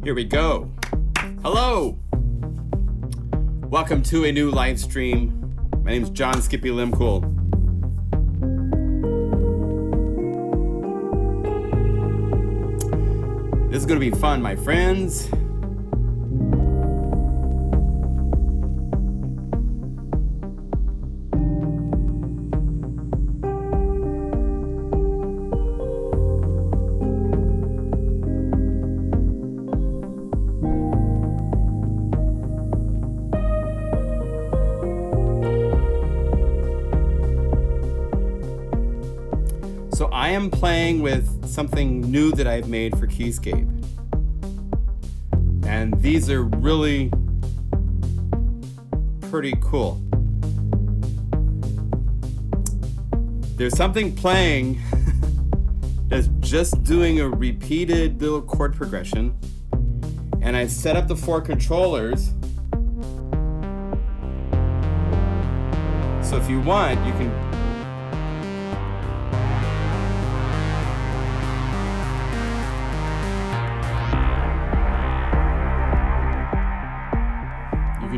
Here we go. Hello. Welcome to a new live stream. My name is John Skippy Limcool. This is going to be fun, my friends. So I am playing with something new that I've made for Keyscape. And these are really pretty cool. There's something playing that's just doing a repeated little chord progression. And I set up the 4 controllers. So if you want, you can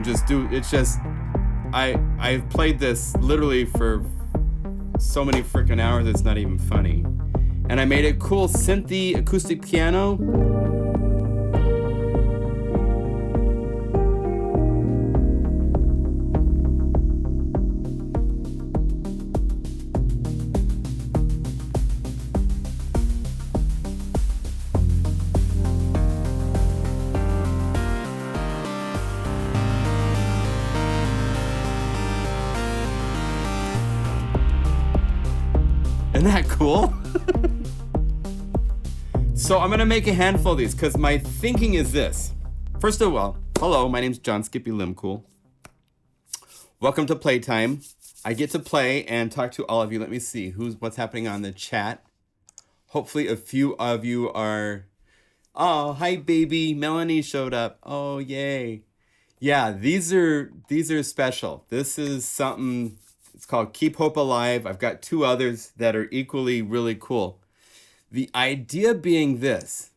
just do, it's just, I've played this literally for so many freaking hours, it's not even funny. And I made a cool synthy acoustic piano. Isn't that cool? So I'm gonna make a handful of these because my thinking is this. First of all, hello, my name's John Skippy Limcool. Welcome to Playtime. I get to play and talk to all of you. Let me see what's happening on the chat. Hopefully a few of you are, oh, hi baby, Melanie showed up. Oh, yay. Yeah, these are special. This is something. It's called Keep Hope Alive. I've got 2 others that are equally really cool. The idea being this.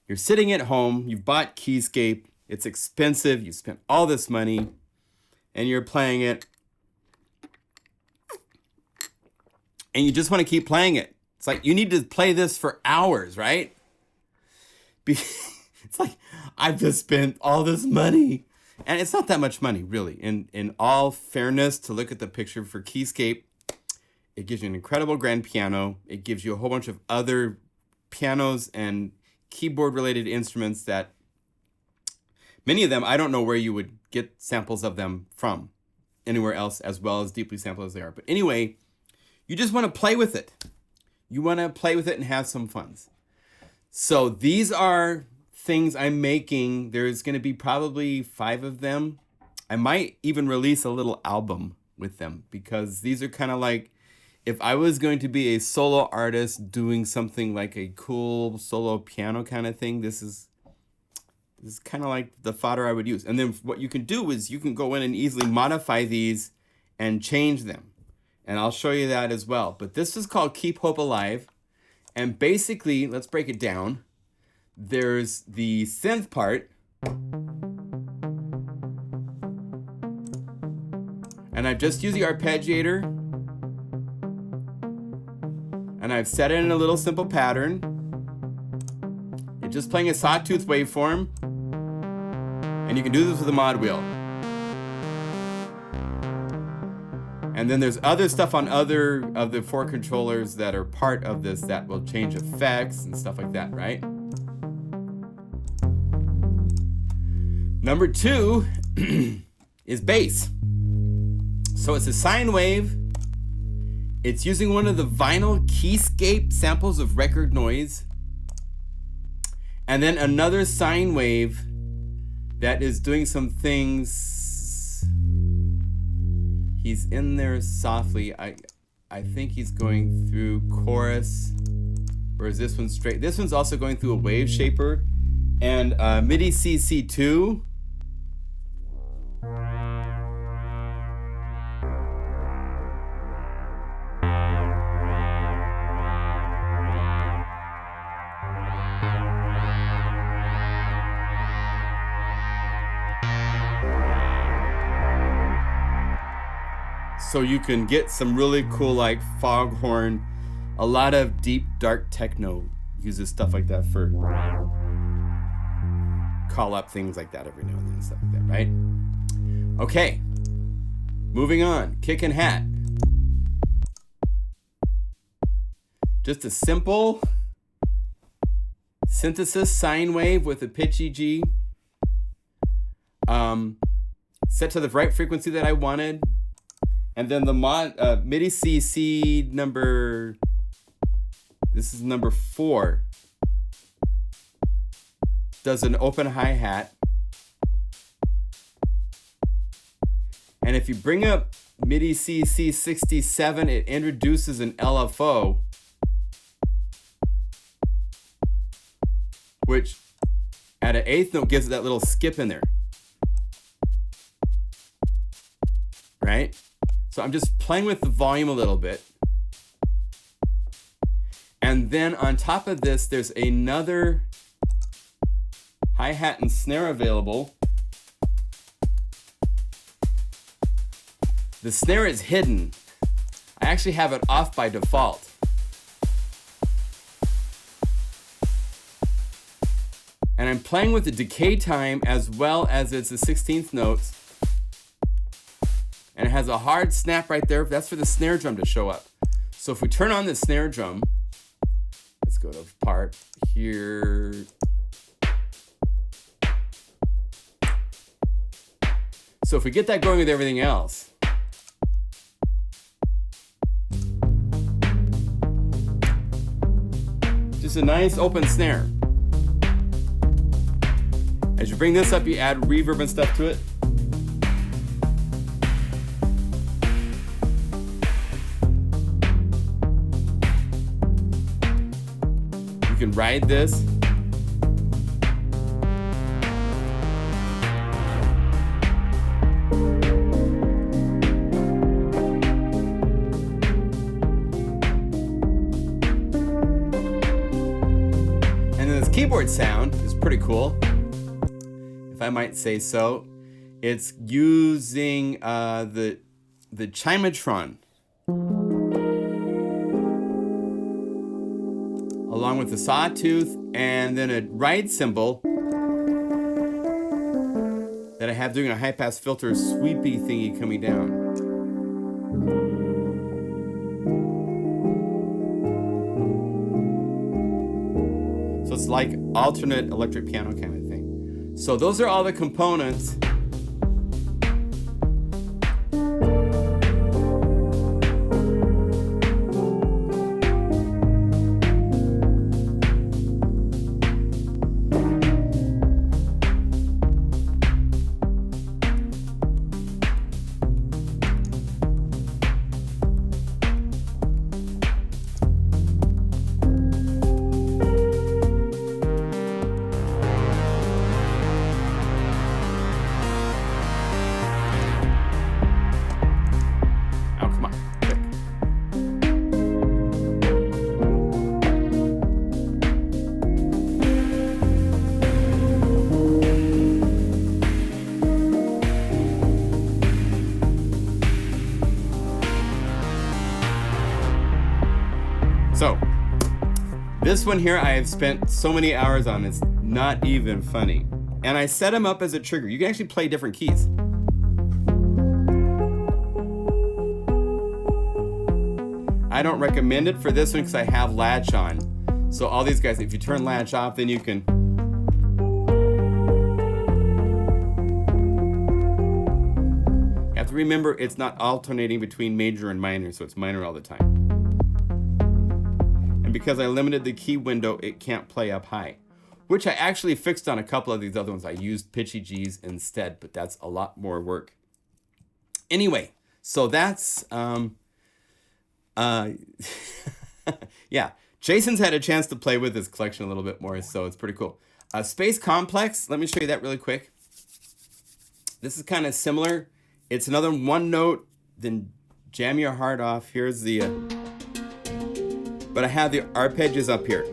You're sitting at home, you've bought Keyscape, it's expensive, you spent all this money, and you're playing it. And you just want to keep playing it. It's like you need to play this for hours, right? It's like, I've just spent all this money. And it's not that much money, really. In all fairness, to look at the picture for Keyscape, it gives you an incredible grand piano. It gives you a whole bunch of other pianos and keyboard-related instruments that, many of them, I don't know where you would get samples of them from anywhere else, as well as deeply sampled as they are. But anyway, you just want to play with it. You want to play with it and have some fun. So these are things I'm making. There's going to be probably 5 of them. I might even release a little album with them because these are kind of like, if I was going to be a solo artist doing something like a cool solo piano kind of thing, this is kind of like the fodder I would use. And then what you can do is you can go in and easily modify these and change them. And I'll show you that as well. But this is called Keep Hope Alive. And basically, let's break it down. There's the synth part, and I've just used the arpeggiator, and I've set it in a little simple pattern. You're just playing a sawtooth waveform, and you can do this with a mod wheel. And then there's other stuff on other of the 4 controllers that are part of this that will change effects and stuff like that, right? Number 2 is bass. So it's a sine wave. It's using one of the vinyl Keyscape samples of record noise. And then another sine wave that is doing some things. He's in there softly. I think he's going through chorus. Or is this one straight? This one's also going through a wave shaper. And MIDI CC2. So you can get some really cool like foghorn. A lot of deep dark techno uses stuff like that for call up things like that every now and then, stuff like that, right? Okay, moving on. Kick and hat. Just a simple synthesis sine wave with a pitchy G. Set to the right frequency that I wanted. And then the MIDI C number, this is number 4, does an open hi-hat. And if you bring up MIDI C67, it introduces an LFO, which at an 8th note gives it that little skip in there. Right? So I'm just playing with the volume a little bit. And then on top of this, there's another hi-hat and snare available. The snare is hidden. I actually have it off by default. And I'm playing with the decay time as well as it's the 16th notes. And it has a hard snap right there. That's for the snare drum to show up. So if we turn on the snare drum, let's go to part here. So if we get that going with everything else, just a nice open snare. As you bring this up, you add reverb and stuff to it. You can ride this. And then this keyboard sound is pretty cool, if I might say so. It's using the Chimatron along with the sawtooth and then a ride cymbal that I have doing a high pass filter sweepy thingy coming down. So it's like alternate electric piano kind of thing. So those are all the components. So, this one here I have spent so many hours on, it's not even funny. And I set them up as a trigger. You can actually play different keys. I don't recommend it for this one because I have latch on. So all these guys, if you turn latch off, then you can you have to remember it's not alternating between major and minor, so it's minor all the time. And because I limited the key window, it can't play up high, which I actually fixed on a couple of these other ones. I used pitchy G's instead, but that's a lot more work. Anyway, so that's, yeah, Jason's had a chance to play with his collection a little bit more, so it's pretty cool. Space Complex, let me show you that really quick. This is kind of similar. It's another one note, then jam your heart off. Here's the, but I have the arpeggios up here.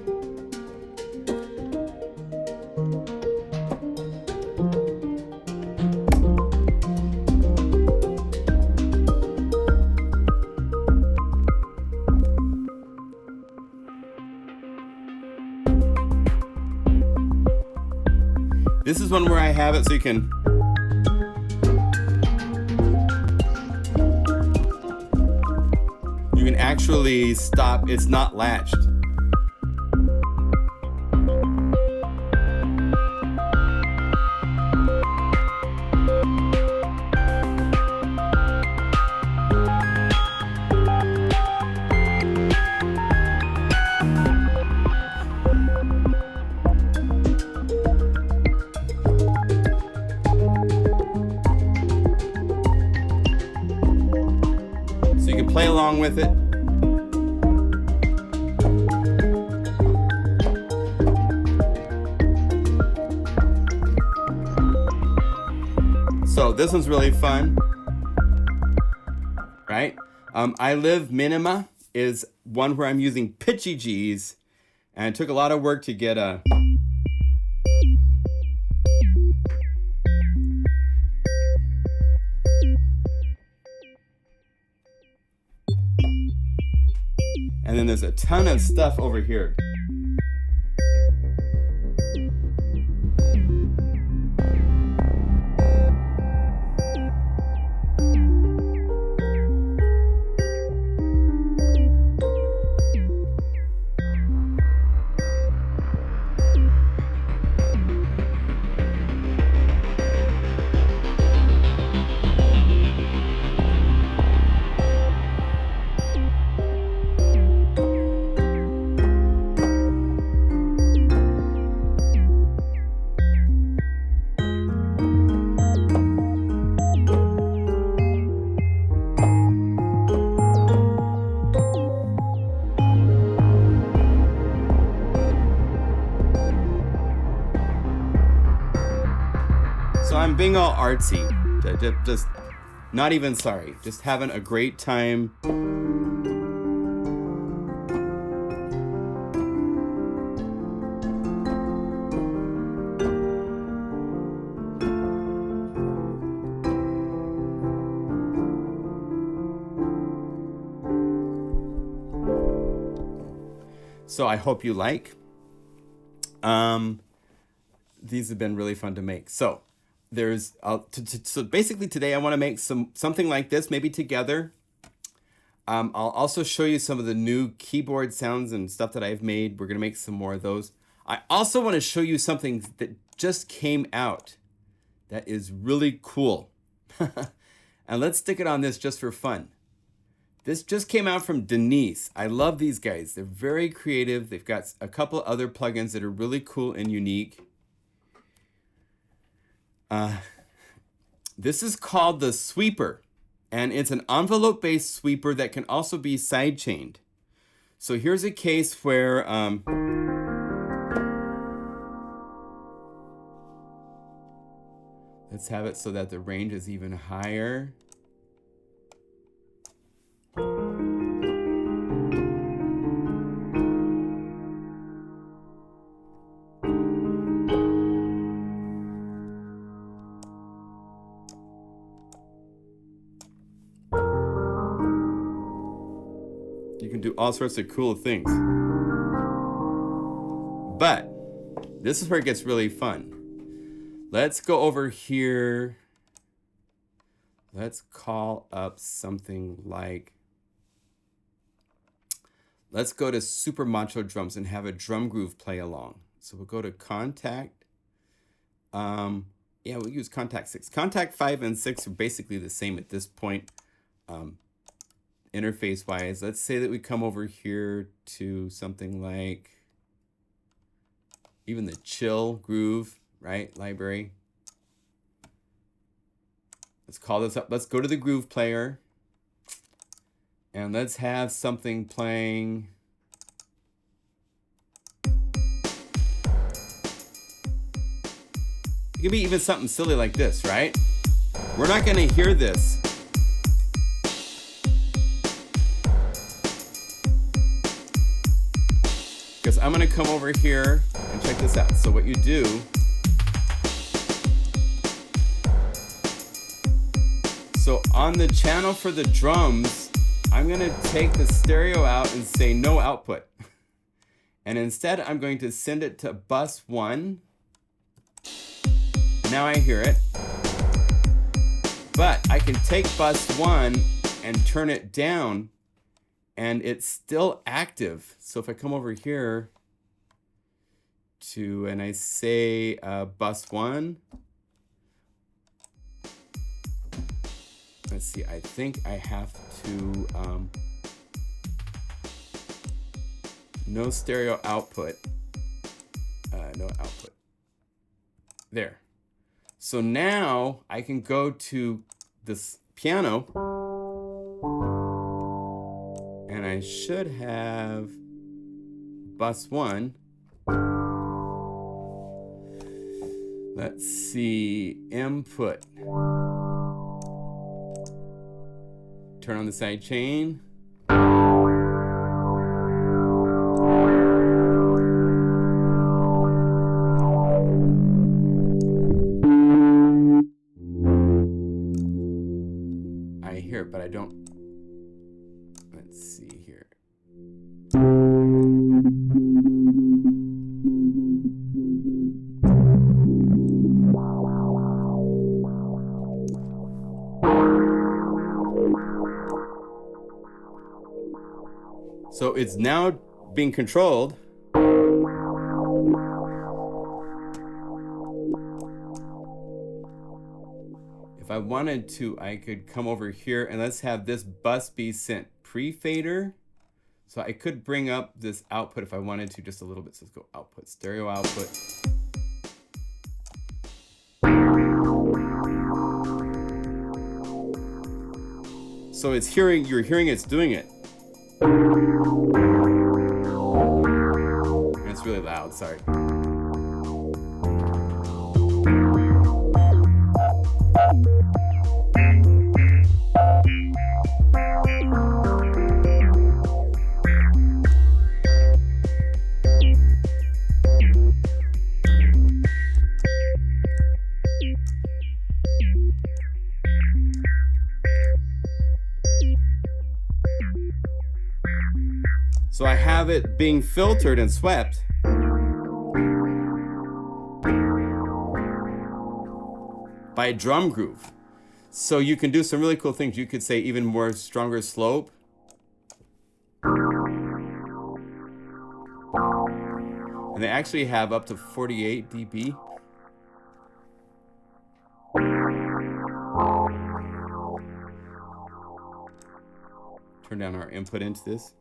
This is one where I have it so you can actually stop. It's not latched. So you can play along with it. So this one's really fun, right? I Live Minima is one where I'm using pitchy G's, and it took a lot of work to get a... And then there's a ton of stuff over here. So I'm being all artsy, just not even sorry, just having a great time. So I hope you like. These have been really fun to make. So there's so basically today I want to make something like this, maybe together. I'll also show you some of the new keyboard sounds and stuff that I've made. We're gonna make some more of those. I also want to show you something that just came out that is really cool. And let's stick it on this just for fun. This just came out from Denise. I love these guys. They're very creative. They've got a couple other plugins that are really cool and unique. This is called the Sweeper, and it's an envelope-based sweeper that can also be side-chained. So here's a case where let's have it so that the range is even higher. You can do all sorts of cool things. But this is where it gets really fun. Let's go over here. Let's call up something like, let's go to Super Macho Drums and have a drum groove play along. So we'll go to Contact. Yeah, we'll use Contact 6. Contact 5 and 6 are basically the same at this point. Interface wise, let's say that we come over here to something like even the chill groove, right? Library. Let's call this up. Let's go to the groove player and let's have something playing. It could be even something silly like this, right? We're not going to hear this. Because I'm going to come over here and check this out. So what you do, so on the channel for the drums, I'm going to take the stereo out and say no output. And instead, I'm going to send it to bus 1. Now I hear it. But I can take bus 1 and turn it down, and it's still active. So if I come over here to, and I say bus 1, let's see, I think I have to, no stereo output, no output, there. So now I can go to this piano, and I should have bus 1. Let's see, input. Turn on the side chain. I hear it, but I don't. Let's see here. So it's now being controlled. If I wanted to, I could come over here and let's have this bus be sent pre-fader. So I could bring up this output if I wanted to just a little bit. So let's go output, stereo output. So it's hearing, you're hearing it's doing it. And it's really loud, sorry. So I have it being filtered and swept. By drum groove. So you can do some really cool things. You could say even more stronger slope. And they actually have up to 48 dB. Turn down our input into this.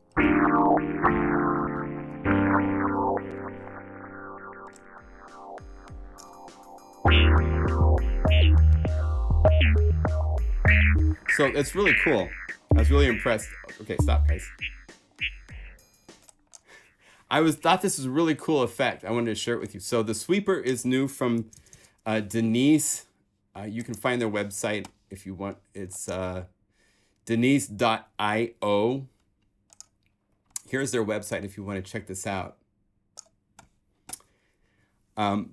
So it's really cool. I was really impressed. Okay, stop, guys. Thought this was a really cool effect. I wanted to share it with you. So the sweeper is new from Denise. You can find their website if you want. It's denise.io. Here's their website if you want to check this out.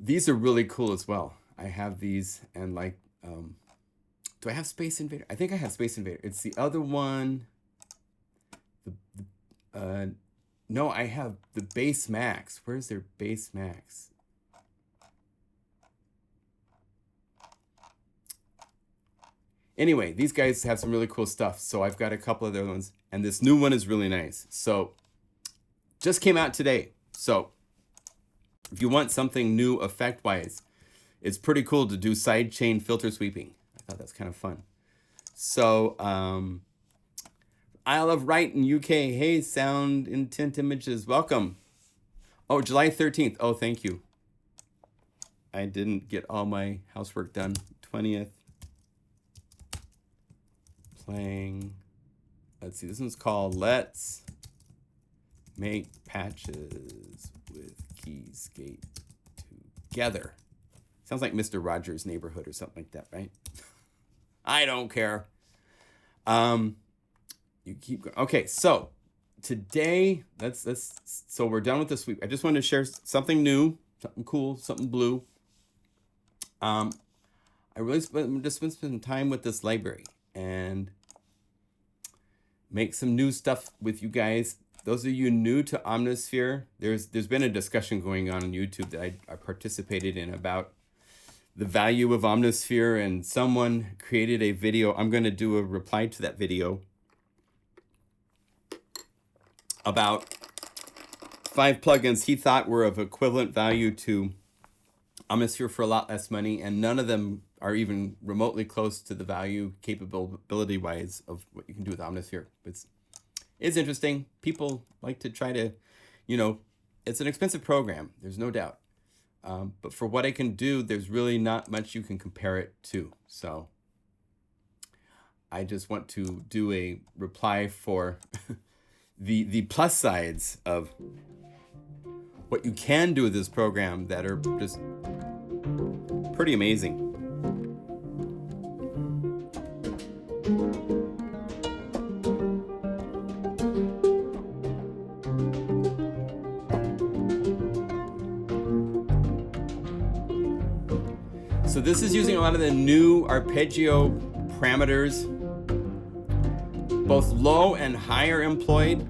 These are really cool as well. I have these and like, do I have Space Invader? I think I have Space Invader. It's the other one. No, I have the Bass Max. Where's their Bass Max? Anyway, these guys have some really cool stuff. So I've got a couple of their ones. And this new one is really nice. So just came out today. So if you want something new effect-wise, it's pretty cool to do sidechain filter sweeping. I thought that's kind of fun. So Isle of Wight in UK. Hey, Sound Intent Images. Welcome. Oh, July 13th. Oh, thank you. I didn't get all my housework done. 20th. Playing. Let's see. This one's called Let's Make Patches with Keyscape Together. Sounds like Mr. Rogers' Neighborhood or something like that, right? I don't care. You keep going. Okay, so today, so we're done with the sweep. I just wanted to share something new, something cool, something blue. I really just spent some time with this library and make some new stuff with you guys. Those of you new to Omnisphere, there's been a discussion going on YouTube that I participated in about the value of Omnisphere, and someone created a video. I'm going to do a reply to that video about 5 plugins he thought were of equivalent value to Omnisphere for a lot less money, and none of them are even remotely close to the value capability wise of what you can do with Omnisphere. It's interesting. People like to try to, you know, it's an expensive program, there's no doubt. But for what I can do, there's really not much you can compare it to. So I just want to do a reply for the plus sides of what you can do with this program that are just pretty amazing. So this is using a lot of the new arpeggio parameters, both low and high are employed,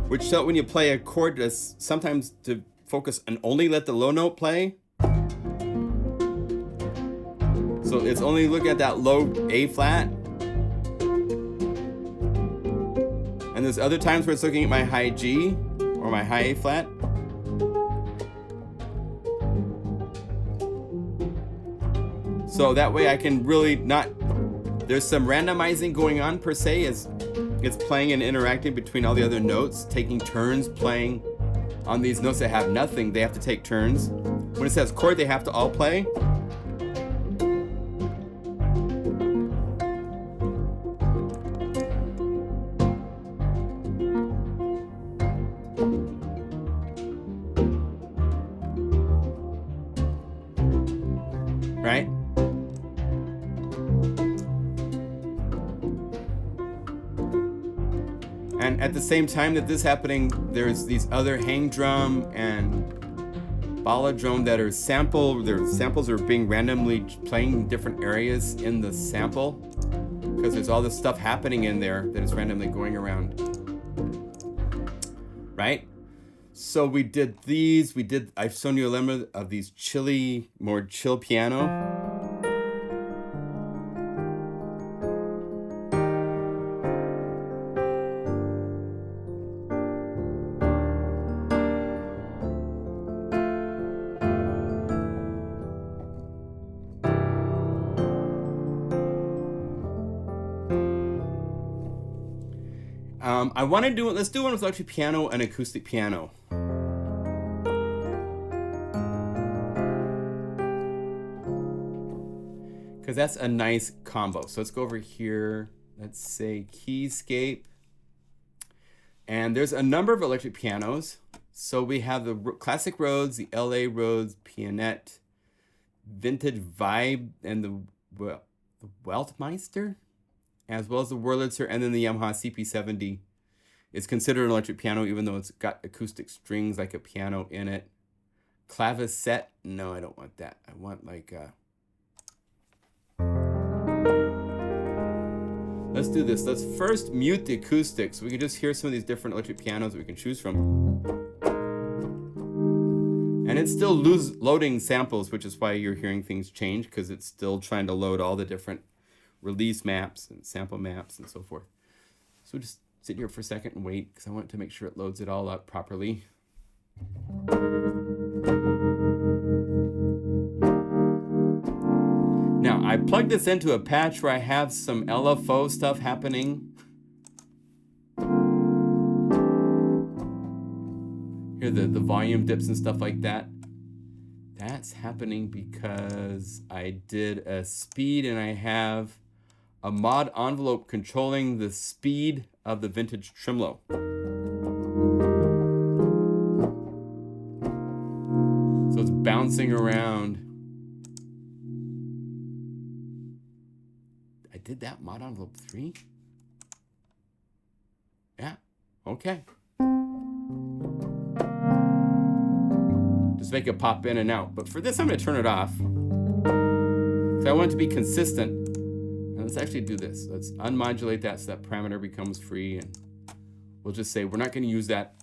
which so when you play a chord, sometimes to focus and only let the low note play. So it's only look at that low A flat. And there's other times where it's looking at my high G or my high A flat. So that way I can really not, there's some randomizing going on per se as it's playing and interacting between all the other notes, taking turns playing on these notes that have nothing. They have to take turns. When it says chord, they have to all play. Right? And at the same time that this is happening, there's these other hang drum and bala drum that are sampled. Their samples are being randomly playing different areas in the sample because there's all this stuff happening in there that is randomly going around. Right? So we did these. I've shown you a lemma of these more chill piano. I want to do it. Let's do one with electric piano and acoustic piano. Because that's a nice combo. So let's go over here. Let's say Keyscape. And there's a number of electric pianos. So we have the classic Rhodes, the LA Rhodes, Pianette, Vintage Vibe, and the Weltmeister, as well as the Wurlitzer, and then the Yamaha CP70. It's considered an electric piano, even though it's got acoustic strings like a piano in it. Clavicet, no, I don't want that. I want like let's do this. Let's first mute the acoustics so we can just hear some of these different electric pianos that we can choose from. And it's still loading samples, which is why you're hearing things change, because it's still trying to load all the different release maps and sample maps and so forth. So we'll just sit here for a second and wait, because I want to make sure it loads it all up properly. Now, I plugged this into a patch where I have some LFO stuff happening. Here, the volume dips and stuff like that. That's happening because I did a speed and I have a mod envelope controlling the speed of the vintage tremolo. So it's bouncing around. I did that mod envelope 3? Yeah, okay. Just make it pop in and out. But for this, I'm gonna turn it off. So I want it to be consistent. And let's actually do this. Let's unmodulate that so that parameter becomes free. And we'll just say we're not gonna use that.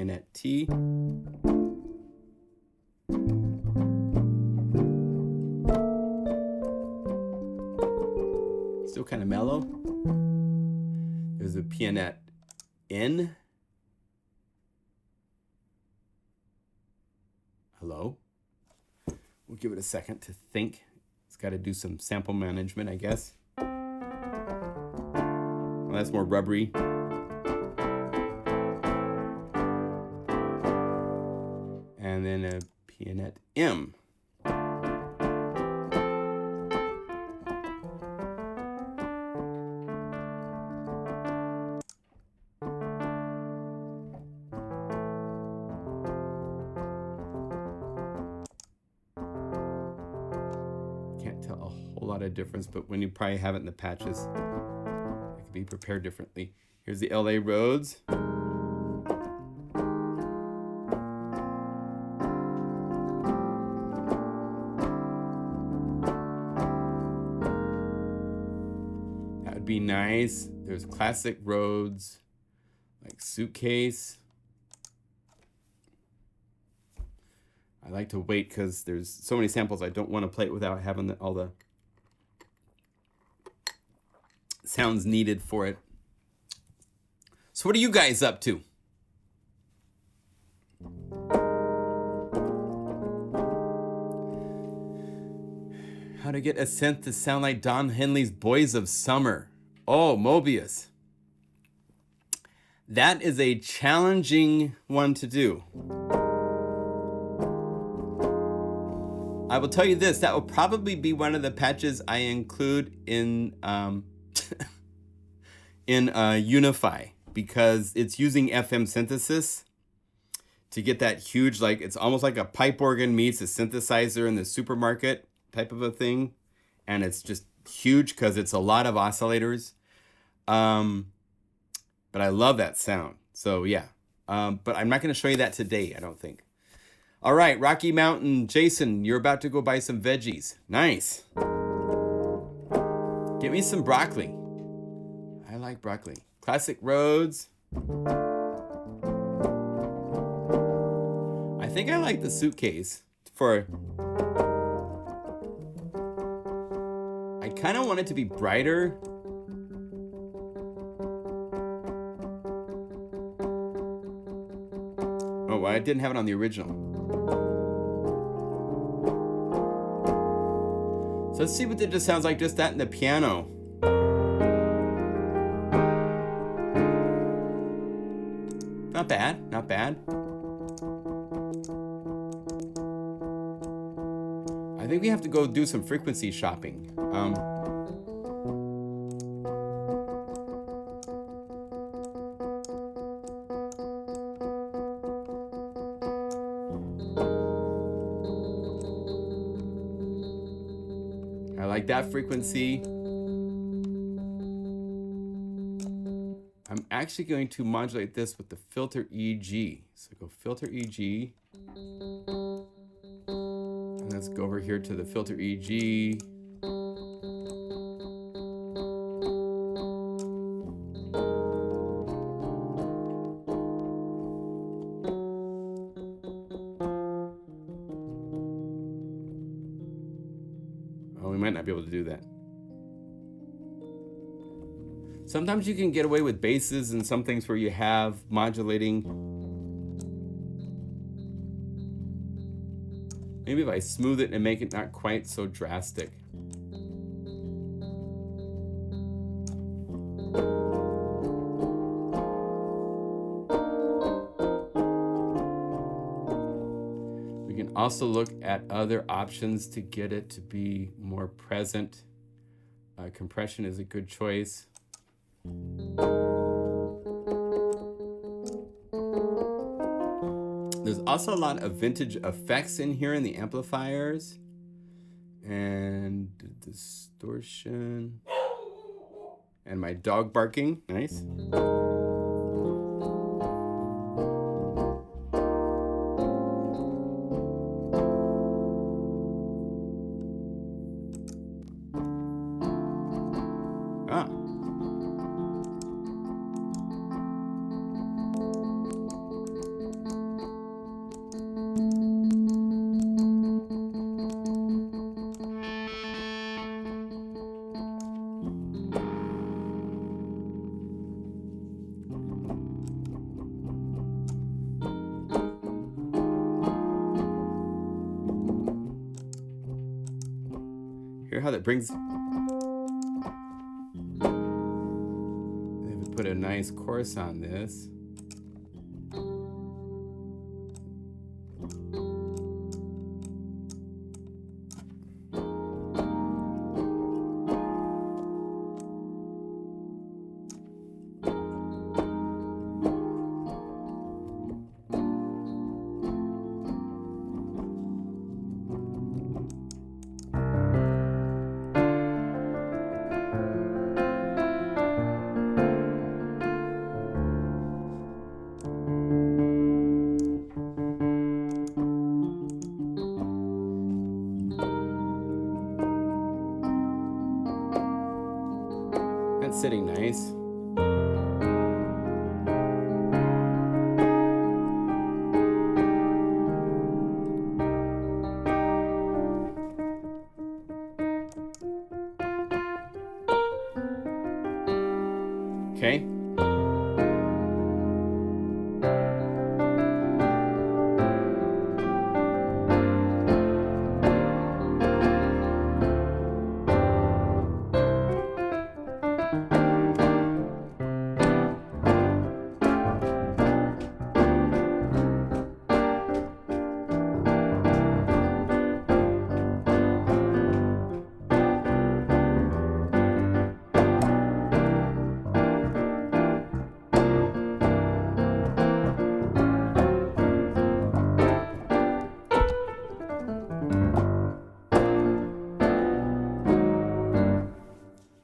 Pianette T. Still kind of mellow. There's a Pianette N. Hello. We'll give it a second to think. It's got to do some sample management, I guess. Well, that's more rubbery. And then a Pianette M. Can't tell a whole lot of difference, but when you probably have it in the patches, it could be prepared differently. Here's the LA Rhodes. That would be nice. There's classic Rhodes, like Suitcase. I like to wait because there's so many samples. I don't want to play it without having all the sounds needed for it. So what are you guys up to? How to get a synth to sound like Don Henley's Boys of Summer. Oh, Mobius. That is a challenging one to do. I will tell you this, that will probably be one of the patches I include in Unify, because it's using FM synthesis to get that huge, like it's almost like a pipe organ meets a synthesizer in the supermarket type of a thing, and it's just huge because it's a lot of oscillators. But I love that sound. So yeah, but I'm not going to show you that today, I don't think. All right, Rocky Mountain Jason, you're about to go buy some veggies. Nice. Get me some broccoli. I like broccoli. Classic Rhodes. I think I like the Suitcase for... I kind of want it to be brighter. Oh, well, I didn't have it on the original. So let's see what it just sounds like, just that in the piano. Not bad, not bad. I think we have to go do some frequency shopping. I like that frequency. I'm actually going to modulate this with the filter EG. So go filter EG. And let's go over here to the filter EG. Oh, we might not be able to do that. Sometimes you can get away with basses and some things where you have modulating. Maybe if I smooth it and make it not quite so drastic. We can also look at other options to get it to be more present. Compression is a good choice. There's also a lot of vintage effects in here in the amplifiers. And distortion. And my dog barking. Nice. how that brings... They put a nice course on this. That's sitting nice. Okay.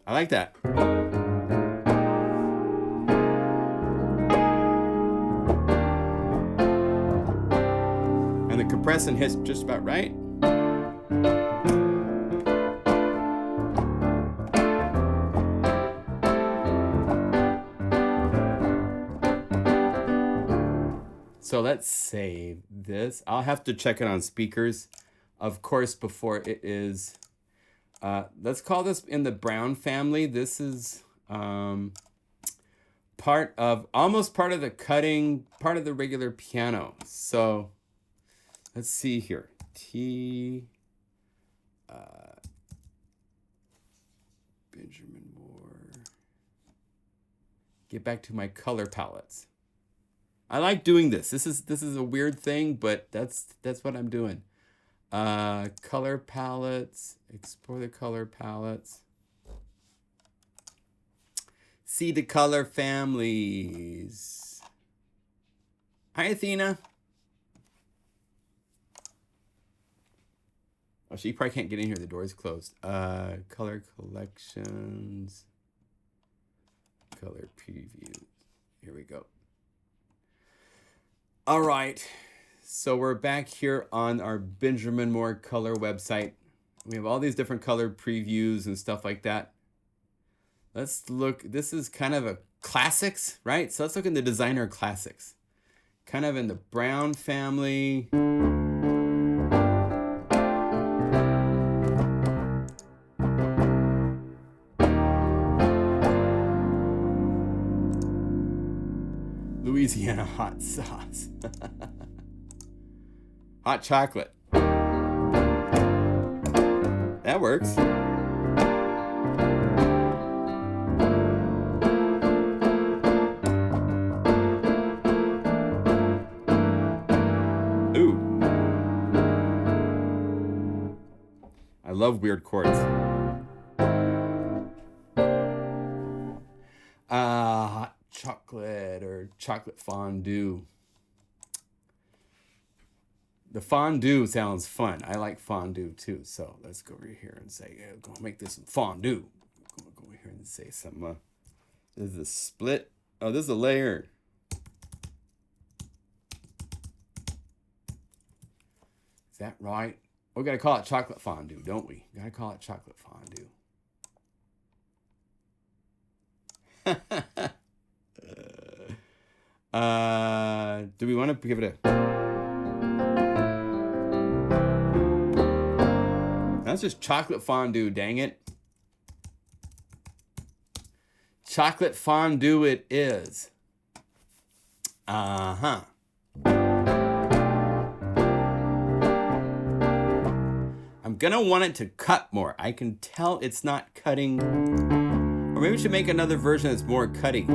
I like that. And the compressing hits just about right. So let's save this. I'll have to check it on speakers, of course, before it is... let's call this in the Brown family. This is almost part of the cutting, part of the regular piano. So let's see here. Benjamin Moore. Get back to my color palettes. I like doing this. This is a weird thing, but that's what I'm doing. Color palettes, explore the color palettes. See the color families. Hi, Athena. Oh, she probably can't get in here. The door's closed. Color collections. Color preview. Here we go. All right. So we're back here on our Benjamin Moore color website. We have all these different color previews and stuff like that. Let's look. This is kind of a classics, right? So let's look in the designer classics. Kind of in the Brown family. Louisiana hot sauce. Hot chocolate. That works. Ooh. I love weird chords. Hot chocolate or chocolate fondue. The fondue sounds fun. I like fondue too. So let's go over here and say, yeah, we're gonna make this some fondue. We're gonna go over here and say some. This is a split. Oh, this is a layer. Is that right? We gotta call it chocolate fondue, don't we? Gotta call it chocolate fondue. Do we want to give it a? That's just chocolate fondue, dang it. Chocolate fondue it is. Uh-huh. I'm gonna want it to cut more. I can tell it's not cutting. Or maybe we should make another version that's more cutting.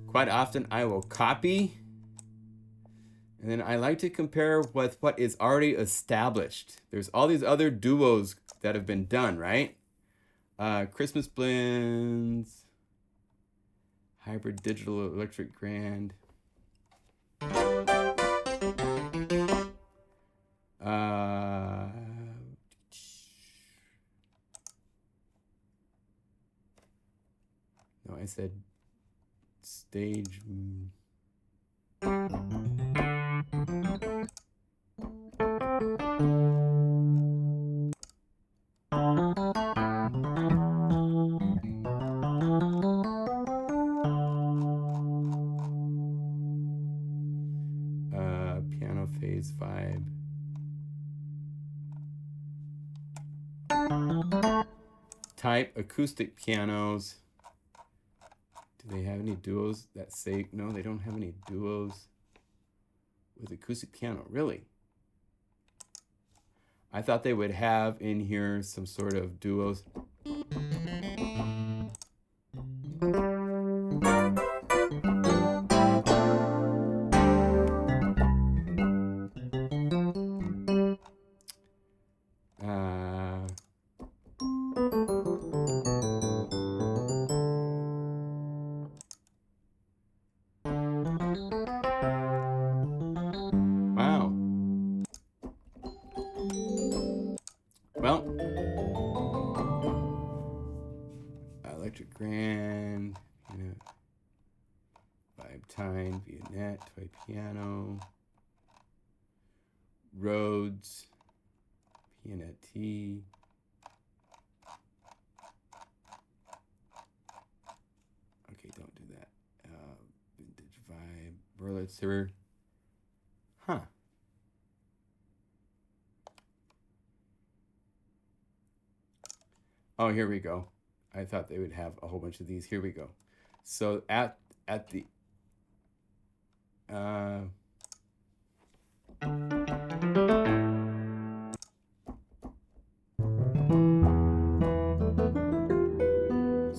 Quite often I will copy, and then I like to compare with what is already established. There's all these other duos that have been done, right? Christmas blends, hybrid digital electric grand. No, I said stage. Piano phase vibe. Type acoustic pianos. Do they have any duos that say, no, they don't have any duos with acoustic piano, really? I thought they would have in here some sort of duos. Grand, Vibe Time, Viennette, Toy Piano, Rhodes, Pianette T. Okay, don't do that. Vintage Vibe, Berlitzer. Huh. Oh, here we go. I thought they would have a whole bunch of these. Here we go. So at the so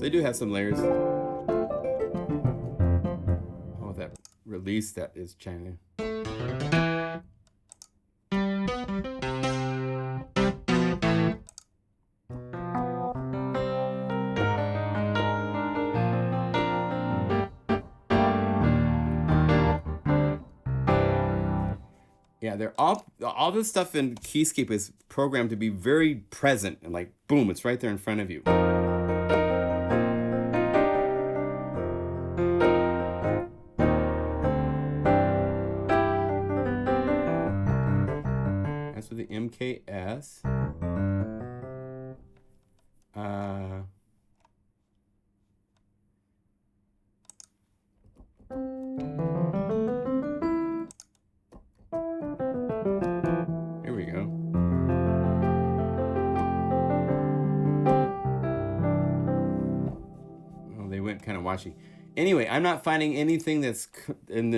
they do have some layers. Oh, that release that is China. Yeah, they're all this stuff in Keyscape is programmed to be very present and like, boom, it's right there in front of you. That's with the MKS. Kind of washy. Anyway, I'm not finding anything that's in the.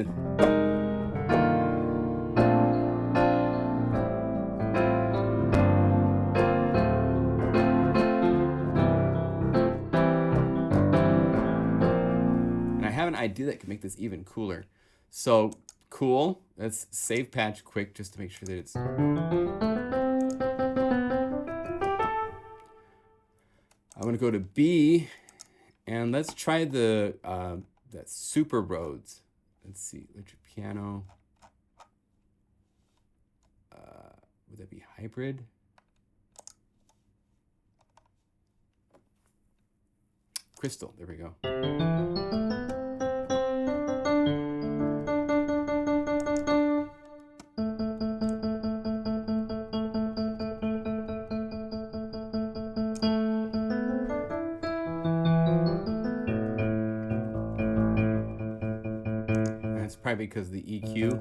And I have an idea that can make this even cooler. So cool. Let's save patch quick just to make sure that it's. I'm gonna go to B. And let's try the that Super Rhodes. Let's see, electric piano. Would that be hybrid? Crystal, there we go. Probably because of the EQ.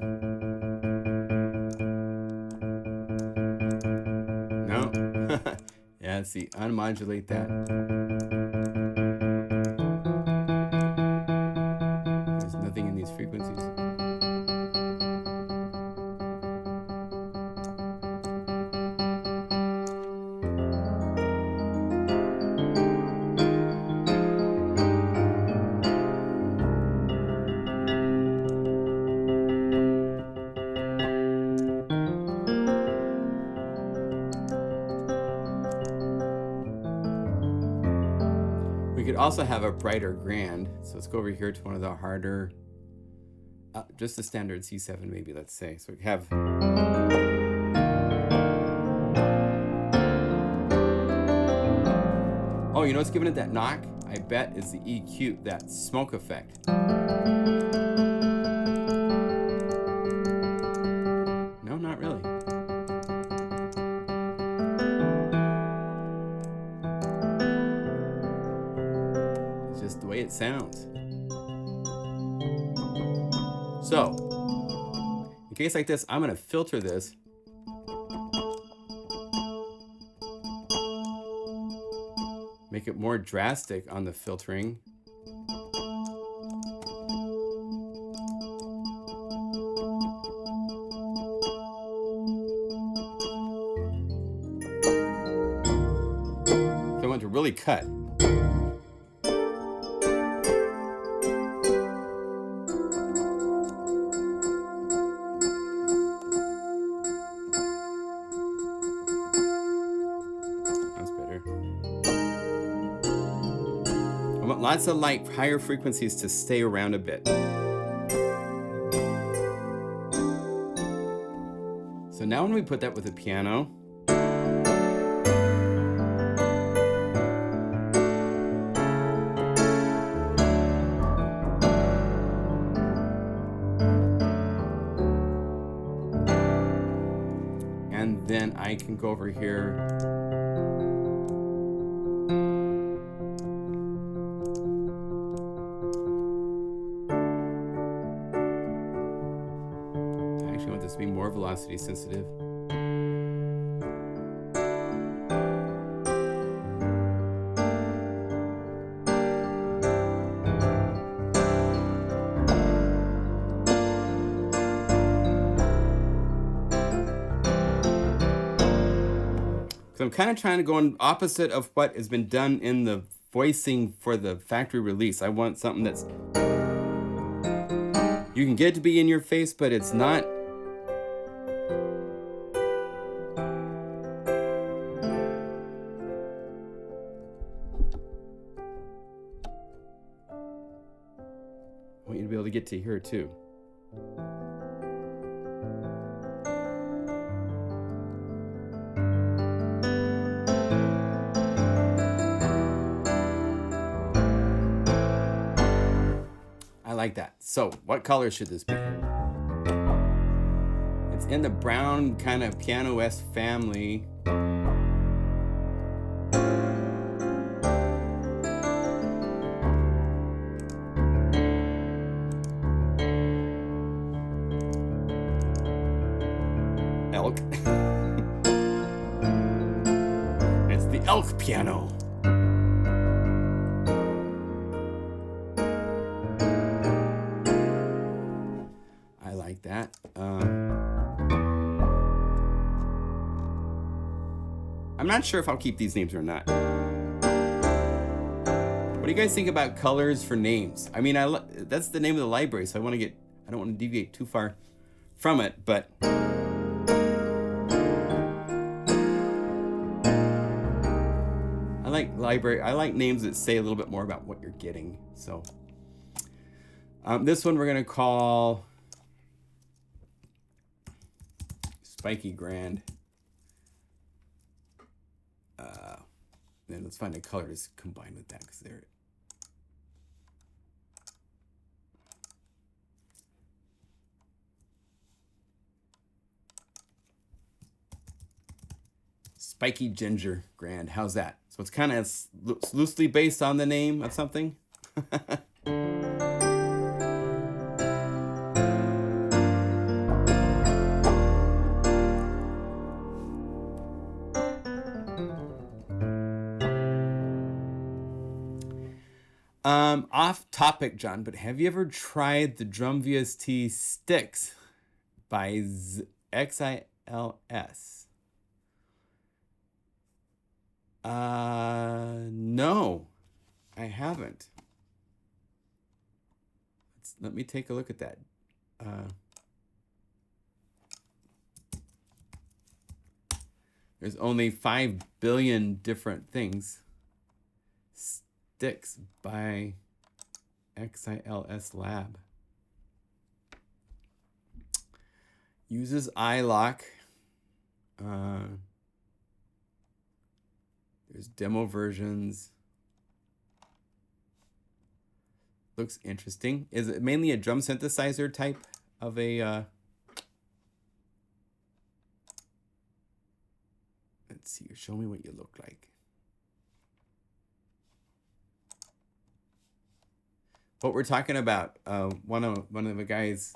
No. Yeah, see, unmodulate that. There's nothing in these frequencies. We could also have a brighter grand. So let's go over here to one of the harder, just the standard C7 maybe, let's say. So we have, oh, you know what's giving it that knock? I bet is the EQ, that smoke effect. No, not really. It's just the way it sounds. So, in case like this, I'm gonna filter this. Make it more drastic on the filtering. So I want to really cut. That's better. I want lots of light, higher frequencies to stay around a bit. So now when we put that with the piano, and then I can go over here. I actually want this to be more velocity sensitive. So I'm kind of trying to go on opposite of what has been done in the voicing for the factory release. I want something that's, you can get it to be in your face, but it's not. I want you to be able to get to hear it too. I like that. So what color should this be? It's in the brown kind of piano-esque family. Elk. It's the elk piano. I like that. I'm not sure if I'll keep these names or not. What do you guys think about colors for names? I mean, that's the name of the library, so I don't want to deviate too far from it, but I like names that say a little bit more about what you're getting. So this one we're gonna call Spiky Grand. Then let's find a color to combine with that, because they're Spiky Ginger Grand. How's that? So it's kind of loosely based on the name of something. Off topic, John, but have you ever tried the Drum VST sticks by XILS? No, I haven't. Let me take a look at that. There's only 5 billion different things. Sticks by XILS Lab. Uses iLock. There's demo versions. Looks interesting. Is it mainly a drum synthesizer type of a... Let's see. Show me what you look like. What we're talking about, one of the guys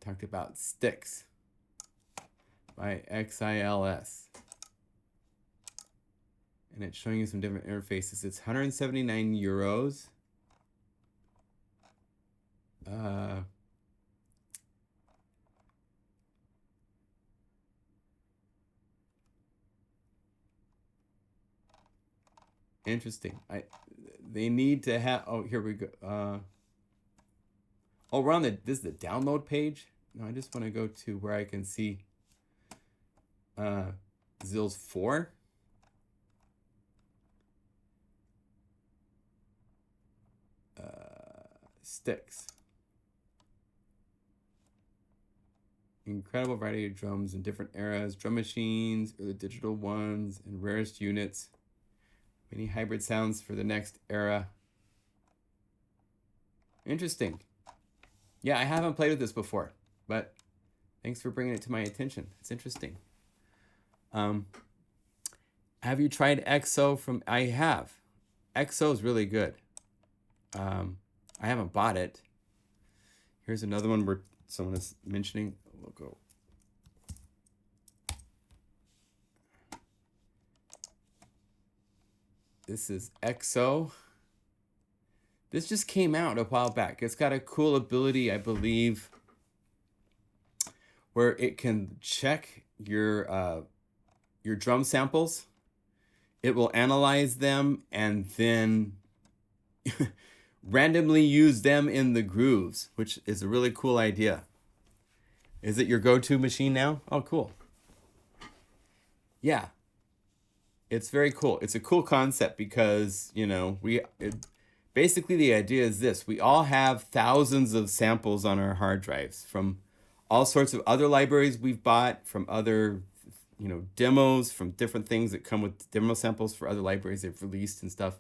talked about sticks by XILS. And it's showing you some different interfaces. It's 179 euros. Interesting. They need to have, oh, here we go. Oh, we're on this is the download page. No, I just want to go to where I can see ZILS 4. Sticks. Incredible variety of drums in different eras, drum machines, or the digital ones, and rarest units. Many hybrid sounds for the next era. Interesting. Yeah, I haven't played with this before, but thanks for bringing it to my attention. It's interesting. Have you tried EXO from... I have. EXO is really good. I haven't bought it. Here's another one where someone is mentioning. We'll go. This is EXO. This just came out a while back. It's got a cool ability, I believe, where it can check your drum samples. It will analyze them and then randomly use them in the grooves, which is a really cool idea. Is it your go-to machine now? Oh, cool. Yeah. It's very cool. It's a cool concept because, you know, basically the idea is this. We all have thousands of samples on our hard drives from all sorts of other libraries we've bought, from other, you know, demos, from different things that come with demo samples for other libraries they've released and stuff.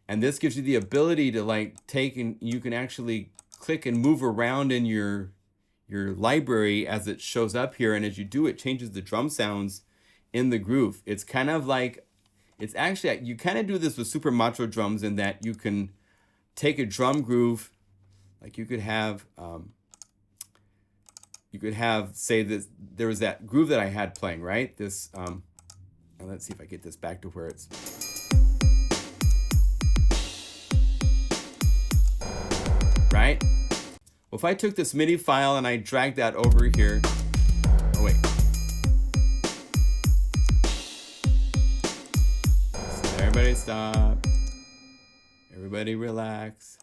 And this gives you the ability to like take, and you can actually click and move around in your library as it shows up here. And as you do, it changes the drum sounds in the groove. It's kind of like, it's actually, you kind of do this with super macho drums in that you can take a drum groove, like you could have, say this, there was that groove that I had playing, right? This, let's see if I get this back to where it's, right? Well, if I took this MIDI file and I dragged that over here, oh wait. So everybody stop. Everybody relax.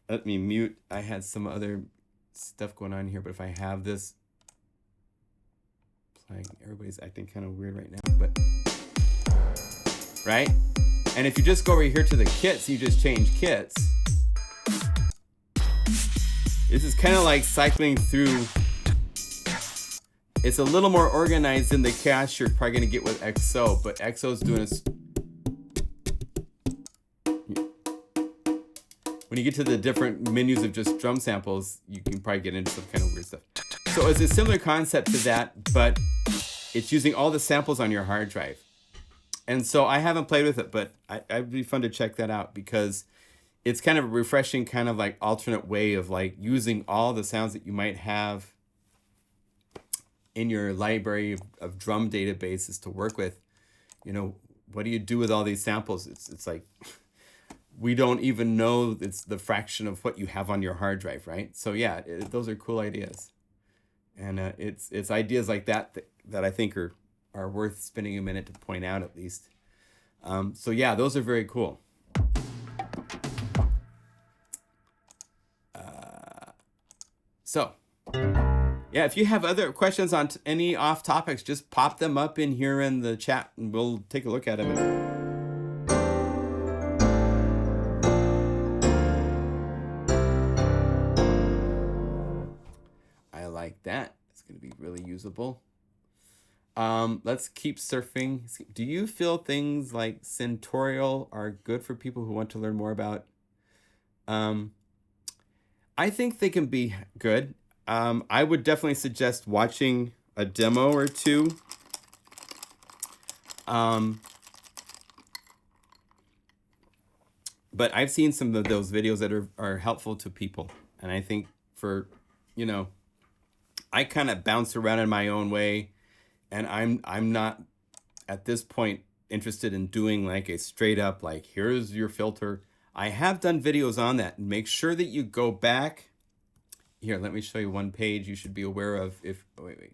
Let me mute. I had some other stuff going on here, but if I have this playing, everybody's acting kind of weird right now, but right? And if you just go over here to the kits, you just change kits. This is kind of like cycling through. It's a little more organized than the chaos you're probably gonna get with EXO, but EXO's doing this. When you get to the different menus of just drum samples, you can probably get into some kind of weird stuff. So it's a similar concept to that, but it's using all the samples on your hard drive. And so I haven't played with it, but it'd be fun to check that out because it's kind of a refreshing kind of like alternate way of like using all the sounds that you might have in your library of drum databases to work with, you know, what do you do with all these samples? It's like we don't even know it's the fraction of what you have on your hard drive, right? So yeah, those are cool ideas, and it's ideas like that I think are worth spending a minute to point out at least. So yeah, those are very cool. So yeah, if you have other questions on any off topics, just pop them up in here in the chat and we'll take a look at them. I like that. It's going to be really usable. Let's keep surfing. Do you feel things like Centorial are good for people who want to learn more about? I think they can be good. I would definitely suggest watching a demo or two. But I've seen some of those videos that are helpful to people. And I think for, you know, I kind of bounce around in my own way. And I'm not at this point interested in doing like a straight up, like, here's your filter. I have done videos on that. Make sure that you go back. Here, let me show you one page you should be aware of. If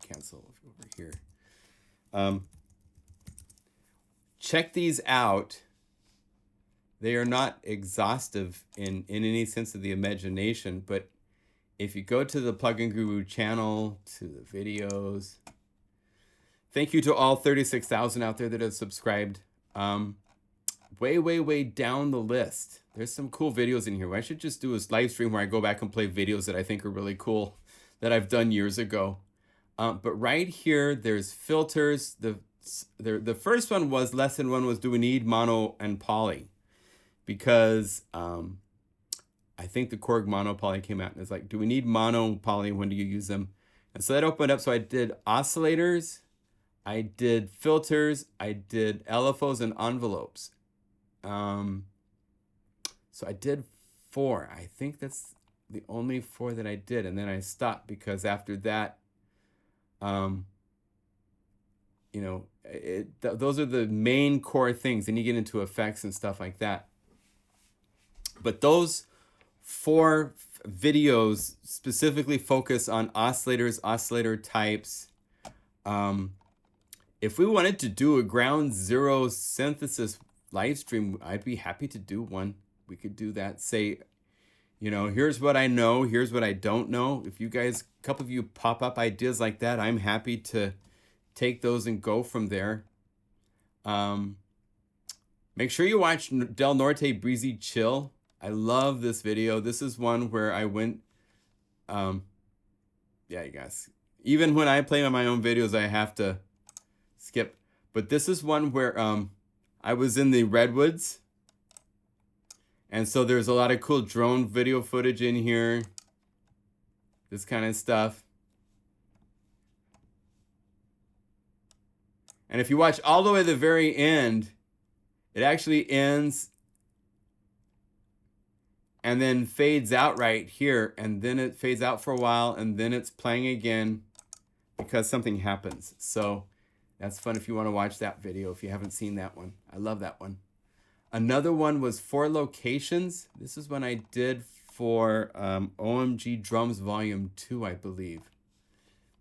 cancel over here. Check these out. They are not exhaustive in any sense of the imagination, but if you go to the Plugin Guru channel, to the videos, thank you to all 36,000 out there that have subscribed. Way down the list, there's some cool videos in here. I should just do a live stream where I go back and play videos that I think are really cool that I've done years ago. But right here, there's filters. The first one was, lesson 1 was, do we need mono and poly? Because I think the Korg mono poly came out and it's like, do we need mono poly? When do you use them? And so that opened up. So I did oscillators, I did filters, I did LFOs and envelopes. So I did 4. I think that's the only 4 that I did. And then I stopped because after that, you know, those are the main core things. Then you get into effects and stuff like that. But those 4 videos specifically focus on oscillators, oscillator types. If we wanted to do a ground zero synthesis live stream, I'd be happy to do one. We could do that. Say, you know, here's what I know, here's what I don't know. If you guys, a couple of you pop up ideas like that, I'm happy to take those and go from there. Make sure you watch Del Norte Breezy Chill. I love this video. This is one where I went, yeah, you guys, even when I play on my own videos, I have to skip. But this is one where I was in the Redwoods. And so there's a lot of cool drone video footage in here. This kind of stuff. And if you watch all the way to the very end, it actually ends and then fades out right here, and then it fades out for a while, and then it's playing again because something happens. So that's fun if you want to watch that video, if you haven't seen that one. I love that one. Another one was 4 locations. This is one I did for OMG Drums Volume 2, I believe.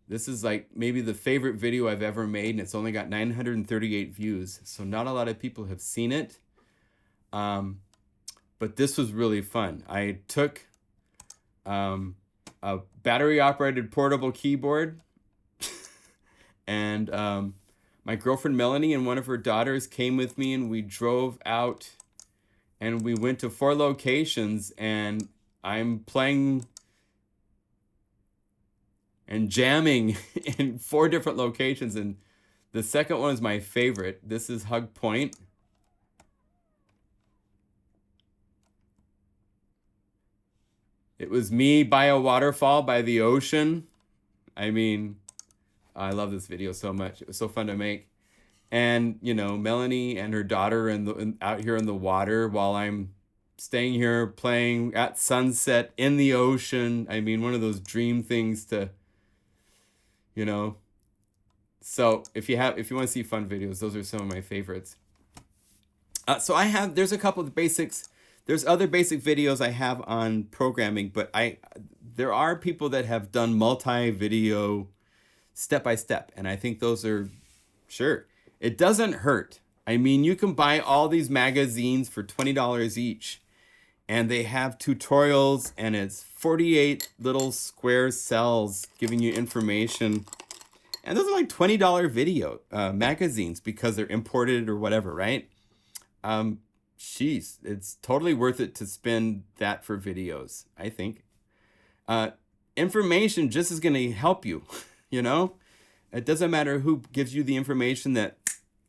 This is like maybe the favorite video I've ever made, and it's only got 938 views. So not a lot of people have seen it. But this was really fun. I took a battery-operated portable keyboard, and my girlfriend Melanie and one of her daughters came with me, and we drove out, and we went to 4 locations, and I'm playing and jamming in 4 different locations, and the second one is my favorite. This is Hug Point. It was me by a waterfall by the ocean. I mean, I love this video so much. It was so fun to make. And, you know, Melanie and her daughter out here in the water while I'm staying here playing at sunset in the ocean. I mean, one of those dream things to, you know. So if you want to see fun videos, those are some of my favorites. So there's a couple of basics. There's other basic videos I have on programming, but there are people that have done multi-video step by step. And I think those are, sure, it doesn't hurt. I mean, you can buy all these magazines for $20 each, and they have tutorials, and it's 48 little square cells giving you information. And those are like $20 video magazines because they're imported or whatever, right? Jeez, it's totally worth it to spend that for videos, I think. Information just is going to help you, you know? It doesn't matter who gives you the information that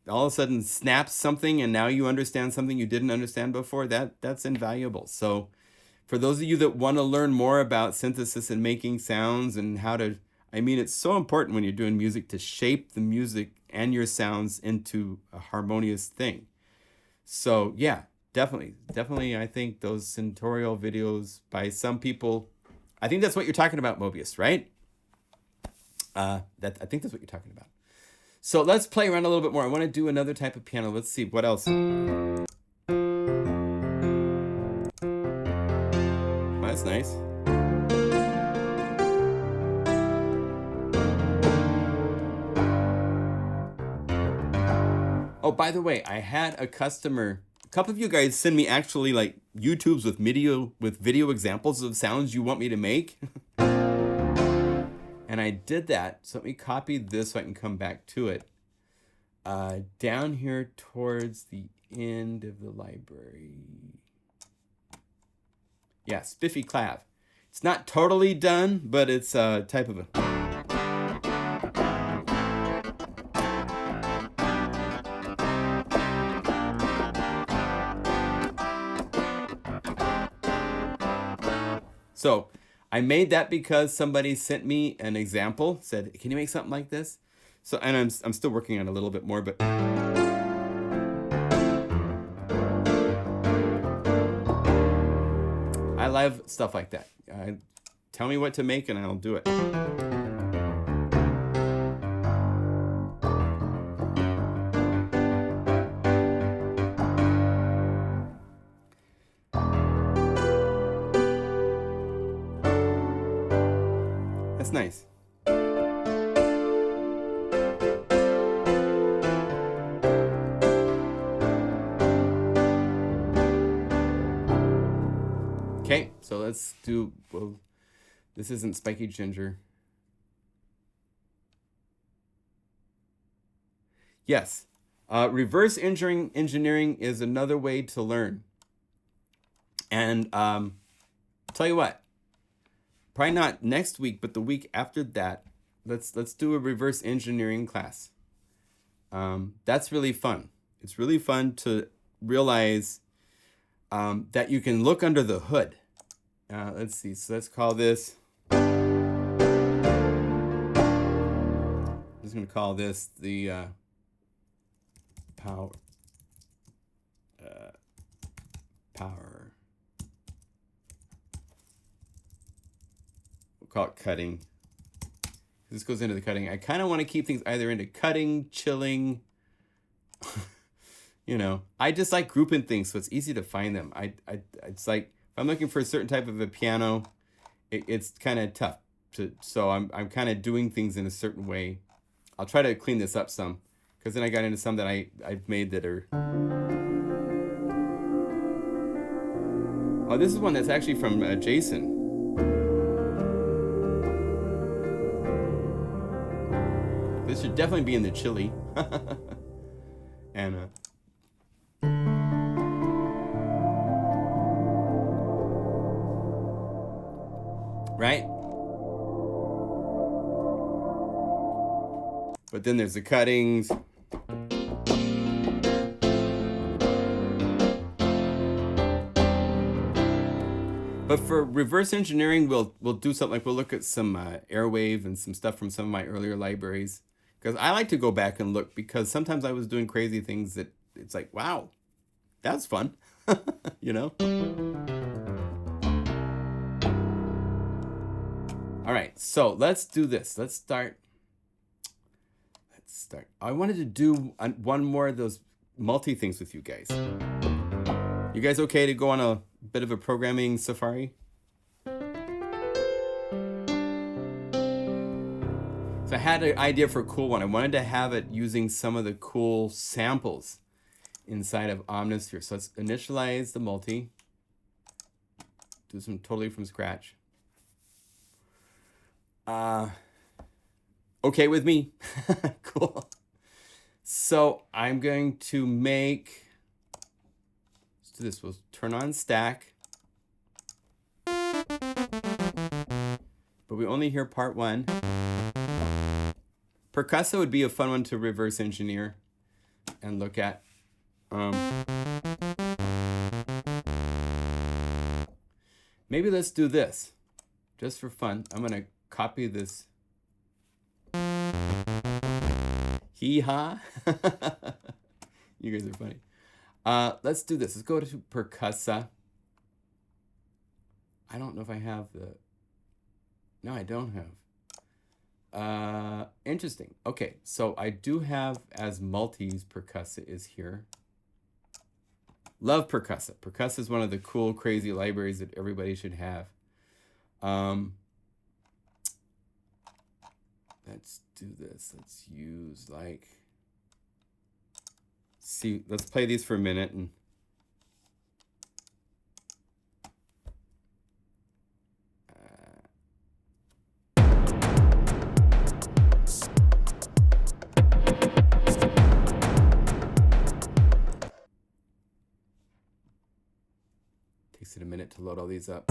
all of a sudden snaps something and now you understand something you didn't understand before. That's invaluable. So for those of you that want to learn more about synthesis and making sounds and how to, I mean, it's so important when you're doing music to shape the music and your sounds into a harmonious thing. So yeah, definitely, I think those tutorial videos by some people, I think that's what you're talking about, Mobius, right? I think that's what you're talking about. So let's play around a little bit more. I want to do another type of piano. Let's see, what else? Oh, that's nice. Oh, by the way, I had a customer, a couple of you guys send me actually like YouTubes with video examples of sounds you want me to make. And I did that. So let me copy this so I can come back to it. Down here towards the end of the library. Yeah, Spiffy Clav. It's not totally done, but it's a type of a... So I made that because somebody sent me an example, said, can you make something like this? So, and I'm still working on a little bit more, but I love stuff like that. Tell me what to make and I'll do it. That's nice. Okay, so let's do, well, this isn't Spiky Ginger. Yes, reverse engineering is another way to learn. And I'll tell you what, probably not next week, but the week after that, let's do a reverse engineering class. That's really fun. It's really fun to realize that you can look under the hood. Let's see, so let's call this, I'm just going to call this the power. We'll call it cutting. This goes into the cutting. I kind of want to keep things either into cutting, chilling. You know, I just like grouping things so it's easy to find them. It's like if I'm looking for a certain type of a piano, it's kind of tough. So I'm kind of doing things in a certain way. I'll try to clean this up some, because then I got into some that I've made that are... Oh, this is one that's actually from Jason. This should definitely be in the chili. And right? But then there's the cuttings. But for reverse engineering, we'll do something like we'll look at some Airwave and some stuff from some of my earlier libraries. Because I like to go back and look, because sometimes I was doing crazy things that it's like, wow, that's fun. You know? All right, so let's do this. Let's start. I wanted to do one more of those multi things with you guys. You guys okay to go on a bit of a programming safari? So I had an idea for a cool one. I wanted to have it using some of the cool samples inside of Omnisphere. So let's initialize the multi. Do some totally from scratch. Okay with me. Cool. So I'm going to make, let's do this. We'll turn on stack. But we only hear part 1. Percussa would be a fun one to reverse engineer and look at. Maybe let's do this just for fun. I'm going to copy this. Hee-haw. You guys are funny. Let's do this. Let's go to Percussa. I don't know if I have the... No, I don't have. Interesting. Okay, so I do have as multis. Percussa is here. Love Percussa. Percussa is one of the cool, crazy libraries that everybody should have. Let's do this. Let's use like... See, let's play these for a minute and... Takes it a minute to load all these up.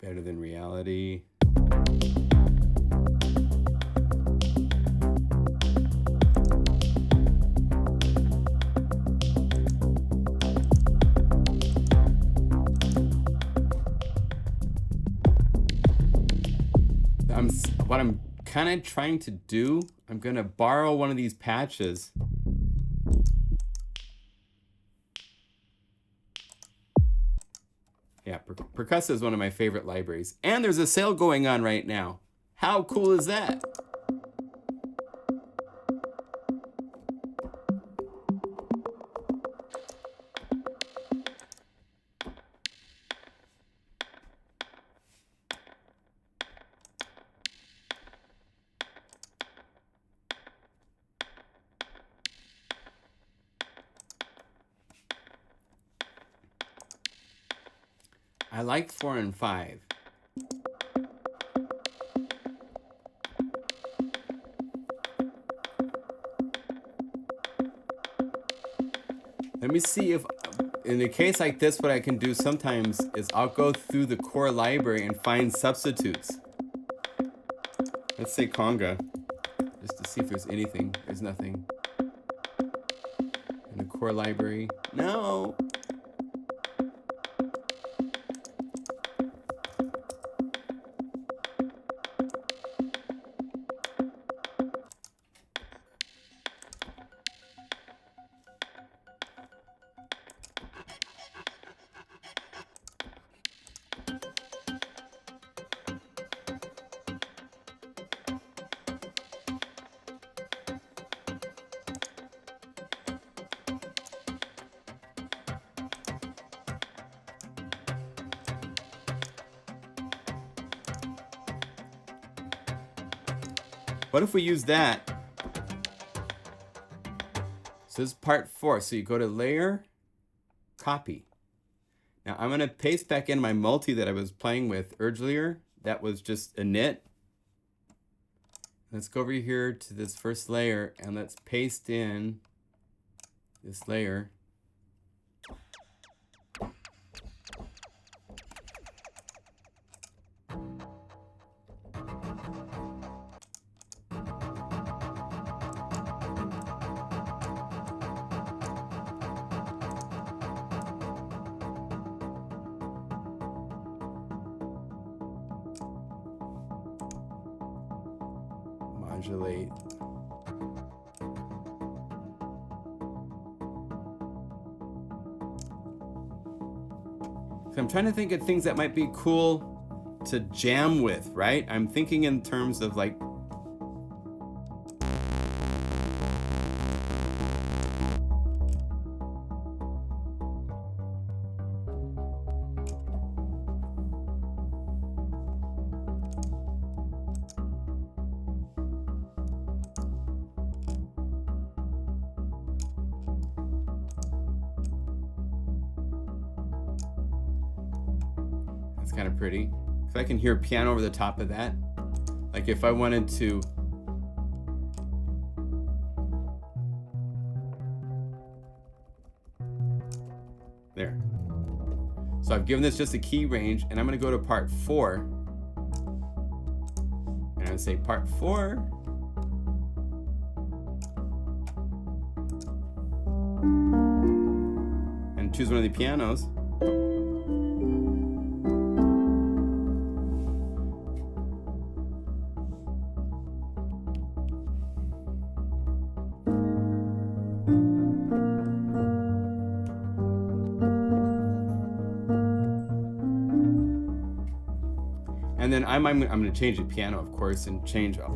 Better than reality. What I'm kind of trying to do, I'm going to borrow one of these patches. Yeah, Percussa is one of my favorite libraries. And there's a sale going on right now. How cool is that? I like 4 and 5. Let me see if, in a case like this, what I can do sometimes is I'll go through the core library and find substitutes. Let's say conga, just to see if there's anything. There's nothing. In the core library. No! What if we use that? So this is part 4. So you go to layer, copy. Now I'm going to paste back in my multi that I was playing with earlier. That was just init. Let's go over here to this first layer and let's paste in this layer. Modulate. So I'm trying to think of things that might be cool to jam with, right? I'm thinking in terms of like kind of pretty. So I can hear piano over the top of that. Like if I wanted to there. So I've given this just a key range, and I'm going to go to part 4. And I'm going to say part 4. And choose one of the pianos. And then I'm going to change the piano, of course, and change up.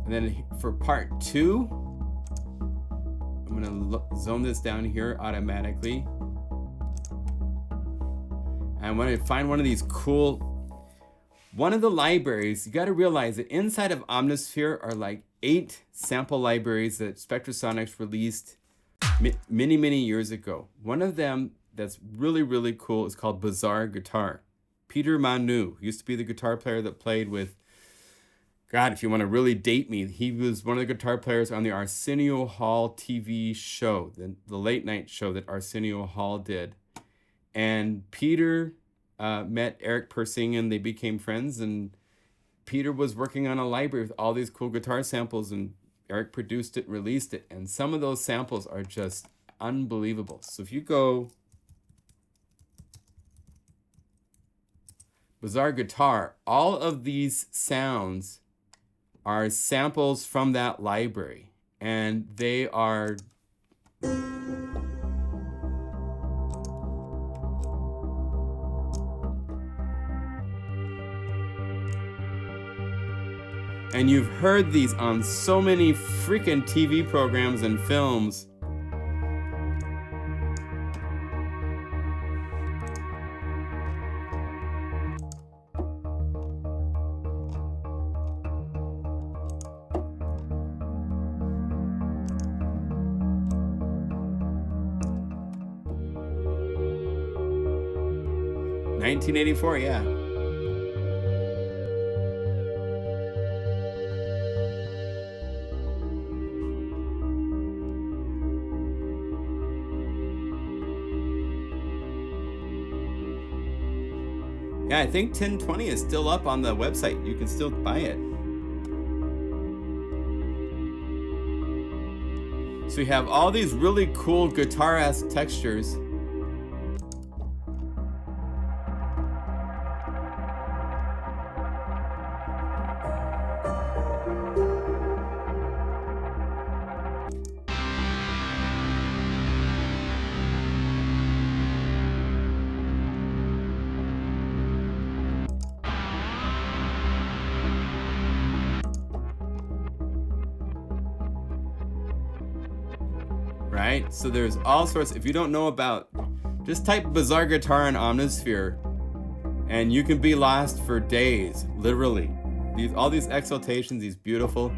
And then for part 2, I'm going to zone this down here automatically. And I want to find one of these cool, one of the libraries. You got to realize that inside of Omnisphere are like 8 sample libraries that Spectrasonics released many years ago. One of them that's really cool is called Bizarre Guitar. Peter Manu used to be the guitar player that played with, God, if you want to really date me, he was one of the guitar players on the Arsenio Hall TV show, the late night show that Arsenio Hall did. And Peter met Eric Persing and they became friends, and Peter was working on a library with all these cool guitar samples, and Eric produced it, released it, and some of those samples are just unbelievable. So if you go Bizarre Guitar, all of these sounds are samples from that library, and they are and you've heard these on so many freaking TV programs and films. $1984, yeah. Yeah, I think 1020 is still up on the website. You can still buy it. So you have all these really cool guitar-esque textures. Right? So there's all sorts. If you don't know about, just type Bizarre Guitar in Omnisphere and you can be lost for days, literally. All these exaltations, these beautiful.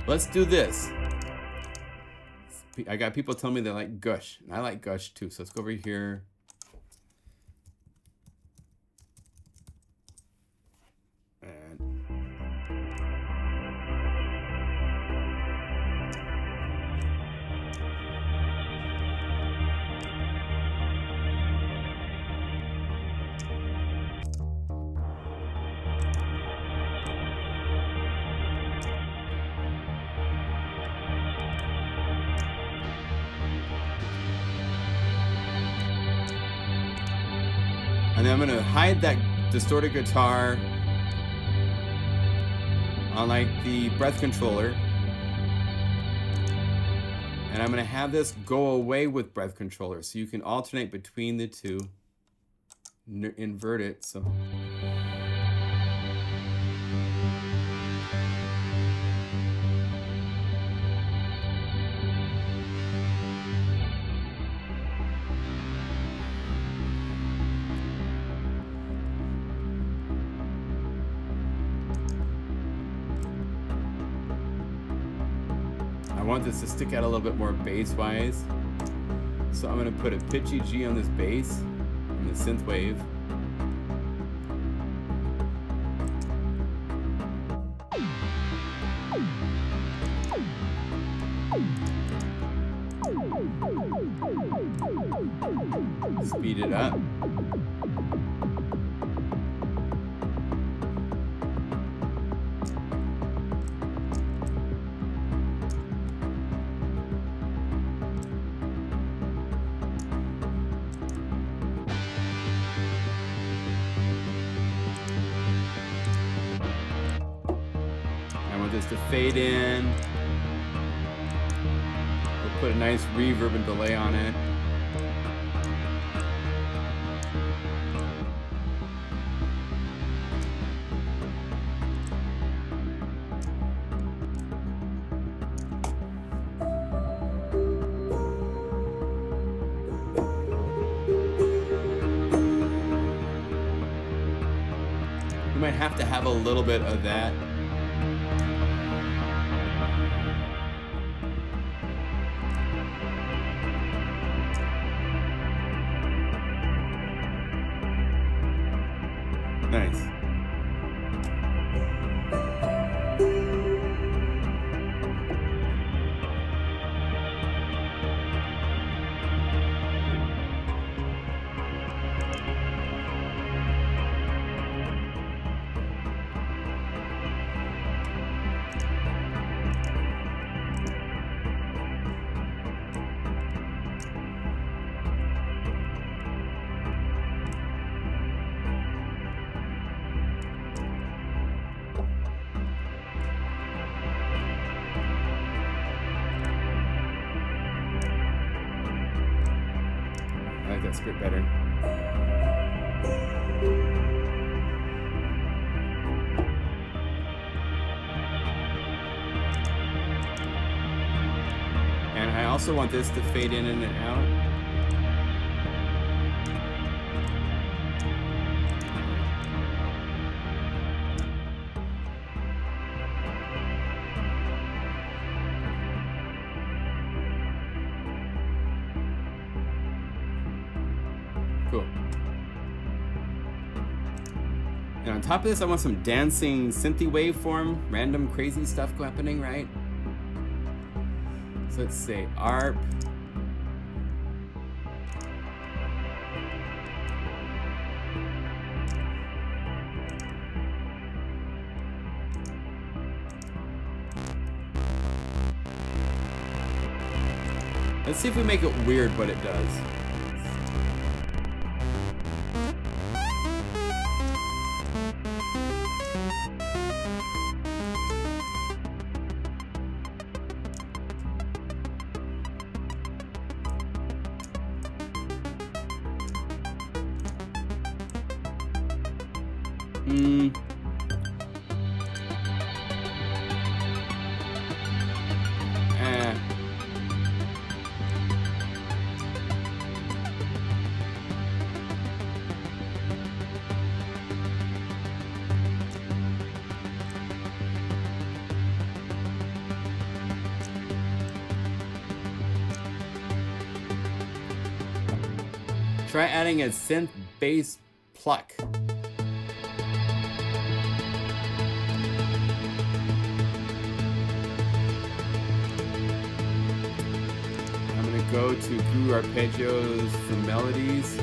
Let's do this. I got people telling me they like Gush, and I like Gush too. So let's go over here. And then I'm gonna hide that distorted guitar on like the breath controller. And I'm gonna have this go away with breath controller, so you can alternate between the two. Invert it, so. I want this to stick out a little bit more bass-wise. So I'm gonna put a pitchy G on this bass and the synth wave. Speed it up. To fade in. We'll put a nice reverb and delay on it. You might have to have a little bit of that. Nice. I like that script better. And I also want this to fade in and out. Cool. And on top of this, I want some dancing synthy waveform, random crazy stuff happening, right? So let's say ARP. Let's see if we make it weird what it does. Try adding a synth bass pluck. I'm gonna go to Guru Arpeggios for melodies.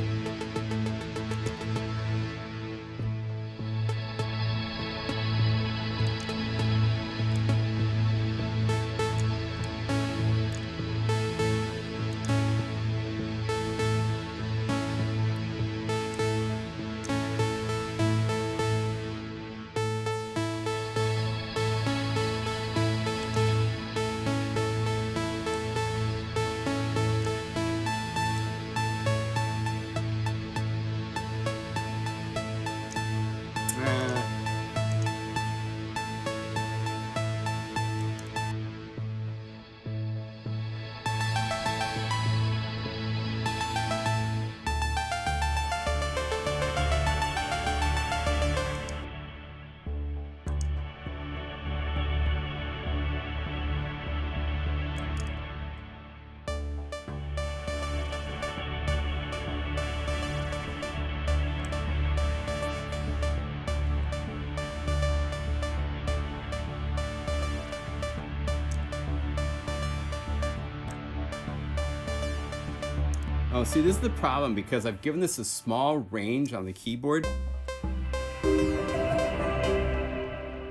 Oh, see, this is the problem because I've given this a small range on the keyboard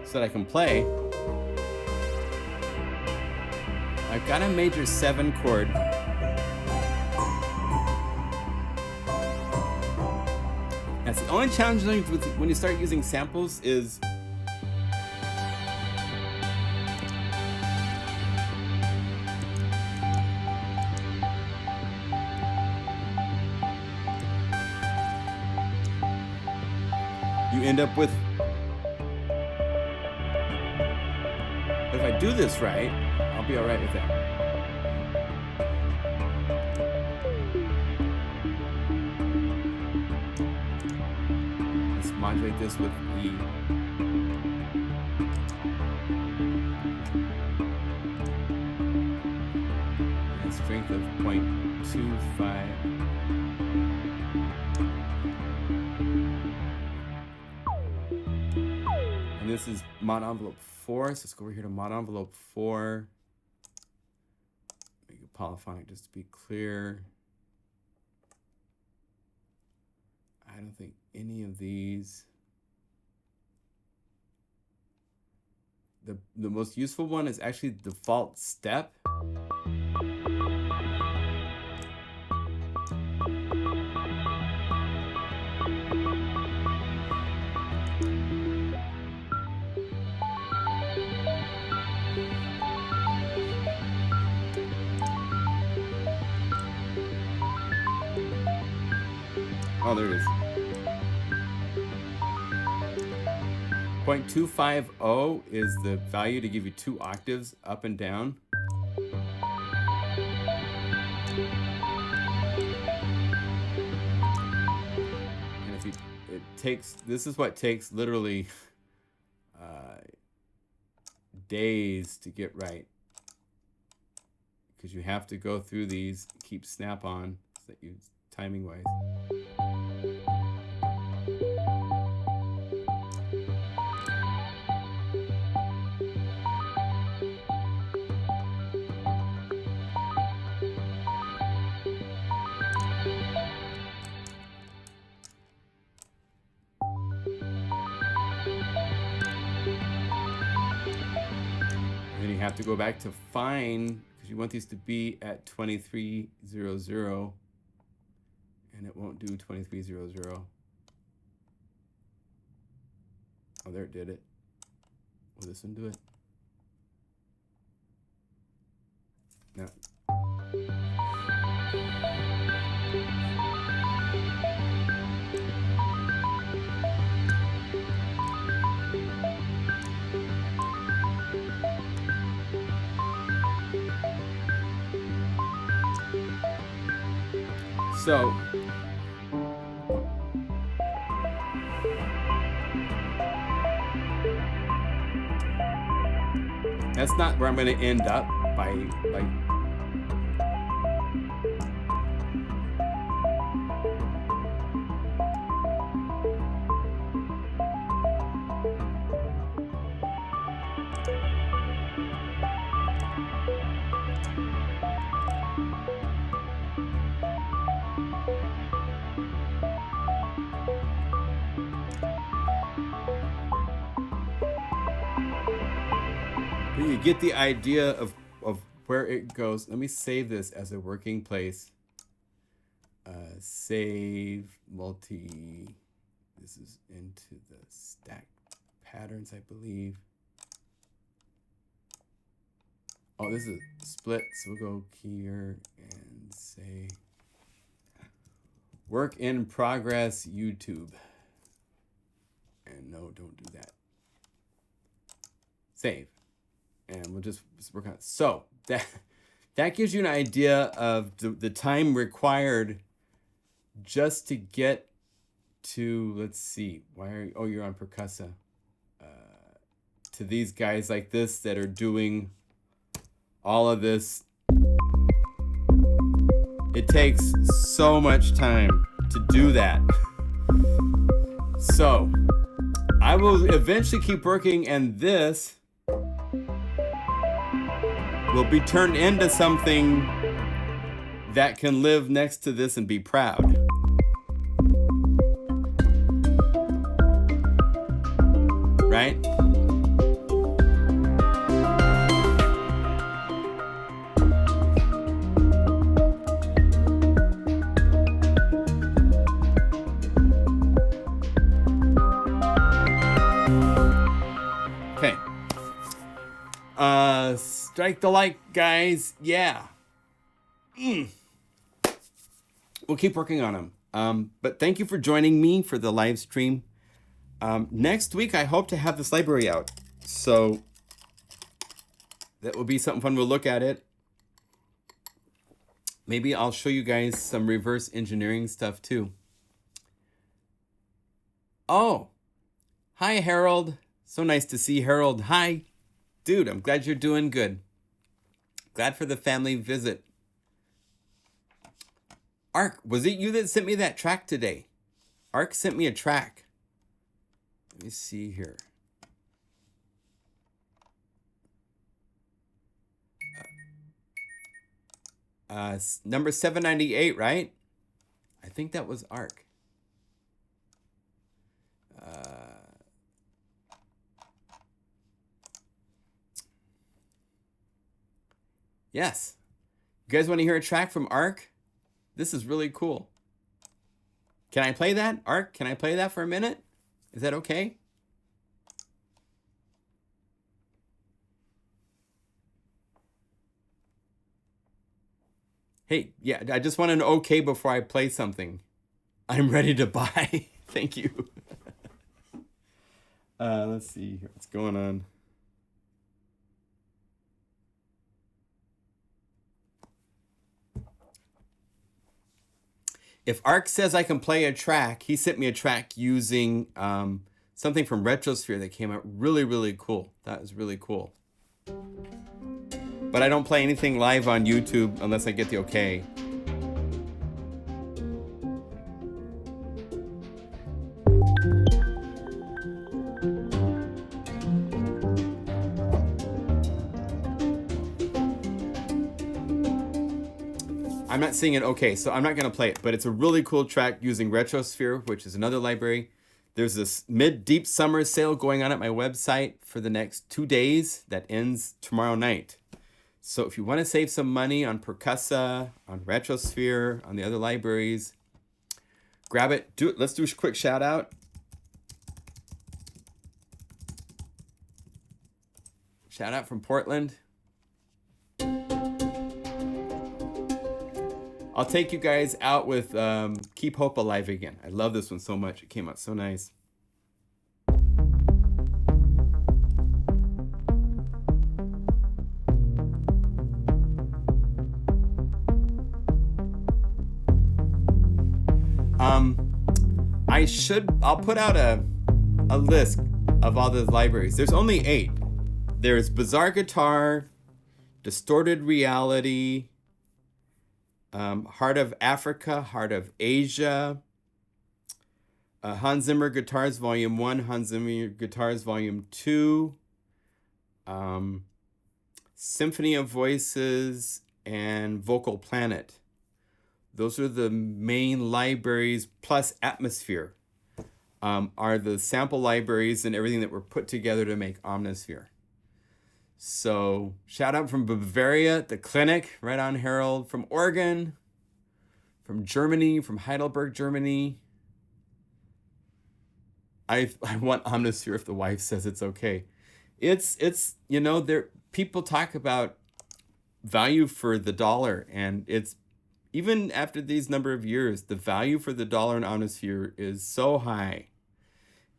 so that I can play. I've got a major 7 chord. That's the only challenge with when you start using samples is you end up with, if I do this right, I'll be all right with that. Let's modulate this with E. And strength of 0.25. And this is mod envelope 4. So let's go over here to mod envelope 4. Make it polyphonic just to be clear. I don't think any of these. The most useful one is actually the default step. Oh, there it is. 0.250 is the value to give you 2 octaves up and down. And if you, it takes, this is what takes literally days to get right. Because you have to go through these, keep snap on, so that you, timing wise. Then you have to go back to fine, because you want these to be at 2300, and it won't do 2300. Oh, there it did it. Will this one do it? No. So that's not where I'm going to end up by like. You get the idea of where it goes. Let me save this as a working place. Save multi. This is into the stack patterns, I believe. Oh, this is a split. So we'll go here and say work in progress YouTube. And no, don't do that. Save. And we'll just work on it. So that gives you an idea of the time required just to get to, let's see, why are you, oh, you're on percussa. To these guys like this that are doing all of this. It takes so much time to do that. So I will eventually keep working, and this will be turned into something that can live next to this and be proud. Right? Okay. Strike the like, guys. Yeah. We'll keep working on them. But thank you for joining me for the live stream. Next week, I hope to have this library out. So that will be something fun. We'll look at it. Maybe I'll show you guys some reverse engineering stuff too. Oh, hi, Harold. So nice to see Harold. Hi. Dude, I'm glad you're doing good. Glad for the family visit. Ark, was it you that sent me that track today? Ark sent me a track. Let me see here. Number 798, right? I think that was Ark. Yes. You guys want to hear a track from Ark? This is really cool. Can I play that? Ark, can I play that for a minute? Is that okay? Hey, yeah, I just want an okay before I play something. I'm ready to buy. Thank you. Let's see here. What's going on? If Ark says I can play a track, he sent me a track using something from Retrosphere that came out really, really cool. That was really cool. But I don't play anything live on YouTube unless I get the okay. I'm not seeing it okay, so I'm not going to play it, but it's a really cool track using Retrosphere, which is another library. There's this mid-deep summer sale going on at my website for the next 2 days that ends tomorrow night. So if you want to save some money on Percussa, on Retrosphere, on the other libraries, grab it. Do it. Let's do a quick shout out. Shout out from Portland. I'll take you guys out with Keep Hope Alive Again. I love this one so much. It came out so nice. I'll put out a list of all the libraries. There's only 8. There's Bizarre Guitar, Distorted Reality, Heart of Africa, Heart of Asia, Hans Zimmer Guitars Volume 1, Hans Zimmer Guitars Volume 2, Symphony of Voices, and Vocal Planet. Those are the main libraries, plus Atmosphere are the sample libraries and everything that were put together to make Omnisphere. So shout out from Bavaria, the clinic, right on, Harold, from Oregon, from Germany, from Heidelberg, Germany. I want Omnisphere if the wife says it's okay. It's you know, there people talk about value for the dollar, and it's even after these number of years, the value for the dollar in Omnisphere is so high.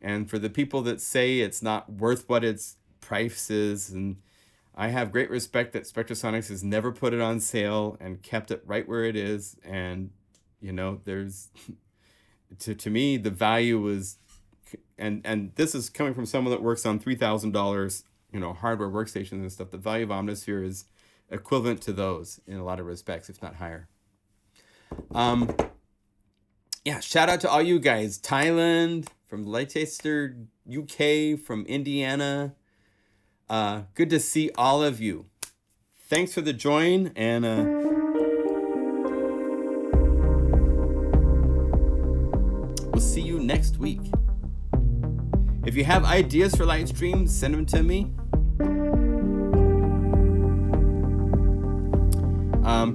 And for the people that say it's not worth what its price is, and I have great respect that Spectrasonics has never put it on sale and kept it right where it is. And, you know, there's, to me, the value was, and this is coming from someone that works on $3,000, you know, hardware workstations and stuff. The value of Omnisphere is equivalent to those in a lot of respects, if not higher. Yeah, shout out to all you guys. Thailand, from Leicester, UK, from Indiana. Good to see all of you. Thanks for the join, and next week. If you have ideas for Livestream, send them to me.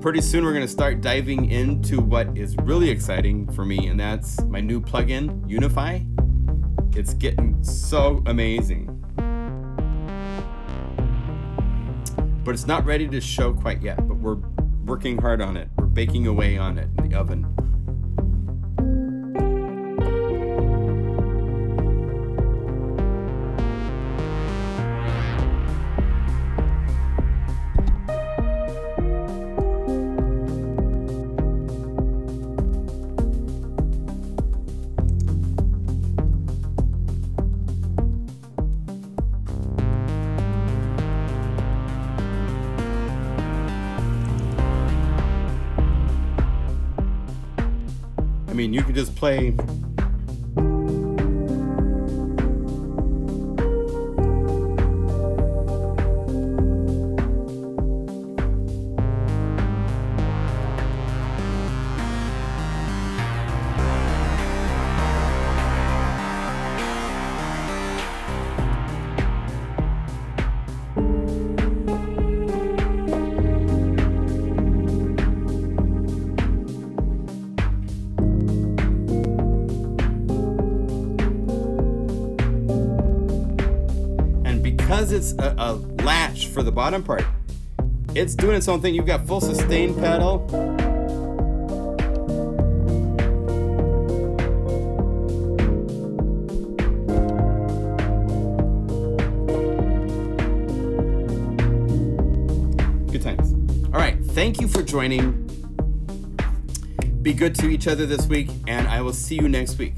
Pretty soon we're going to start diving into what is really exciting for me, and that's my new plugin, Unify. It's getting so amazing. But it's not ready to show quite yet, but we're working hard on it. We're baking away on it in the oven. I mean, you can just play. Because it's a latch for the bottom part, it's doing its own thing. You've got full sustain pedal. Good times. All right, thank you for joining. Be good to each other this week, and I will see you next week.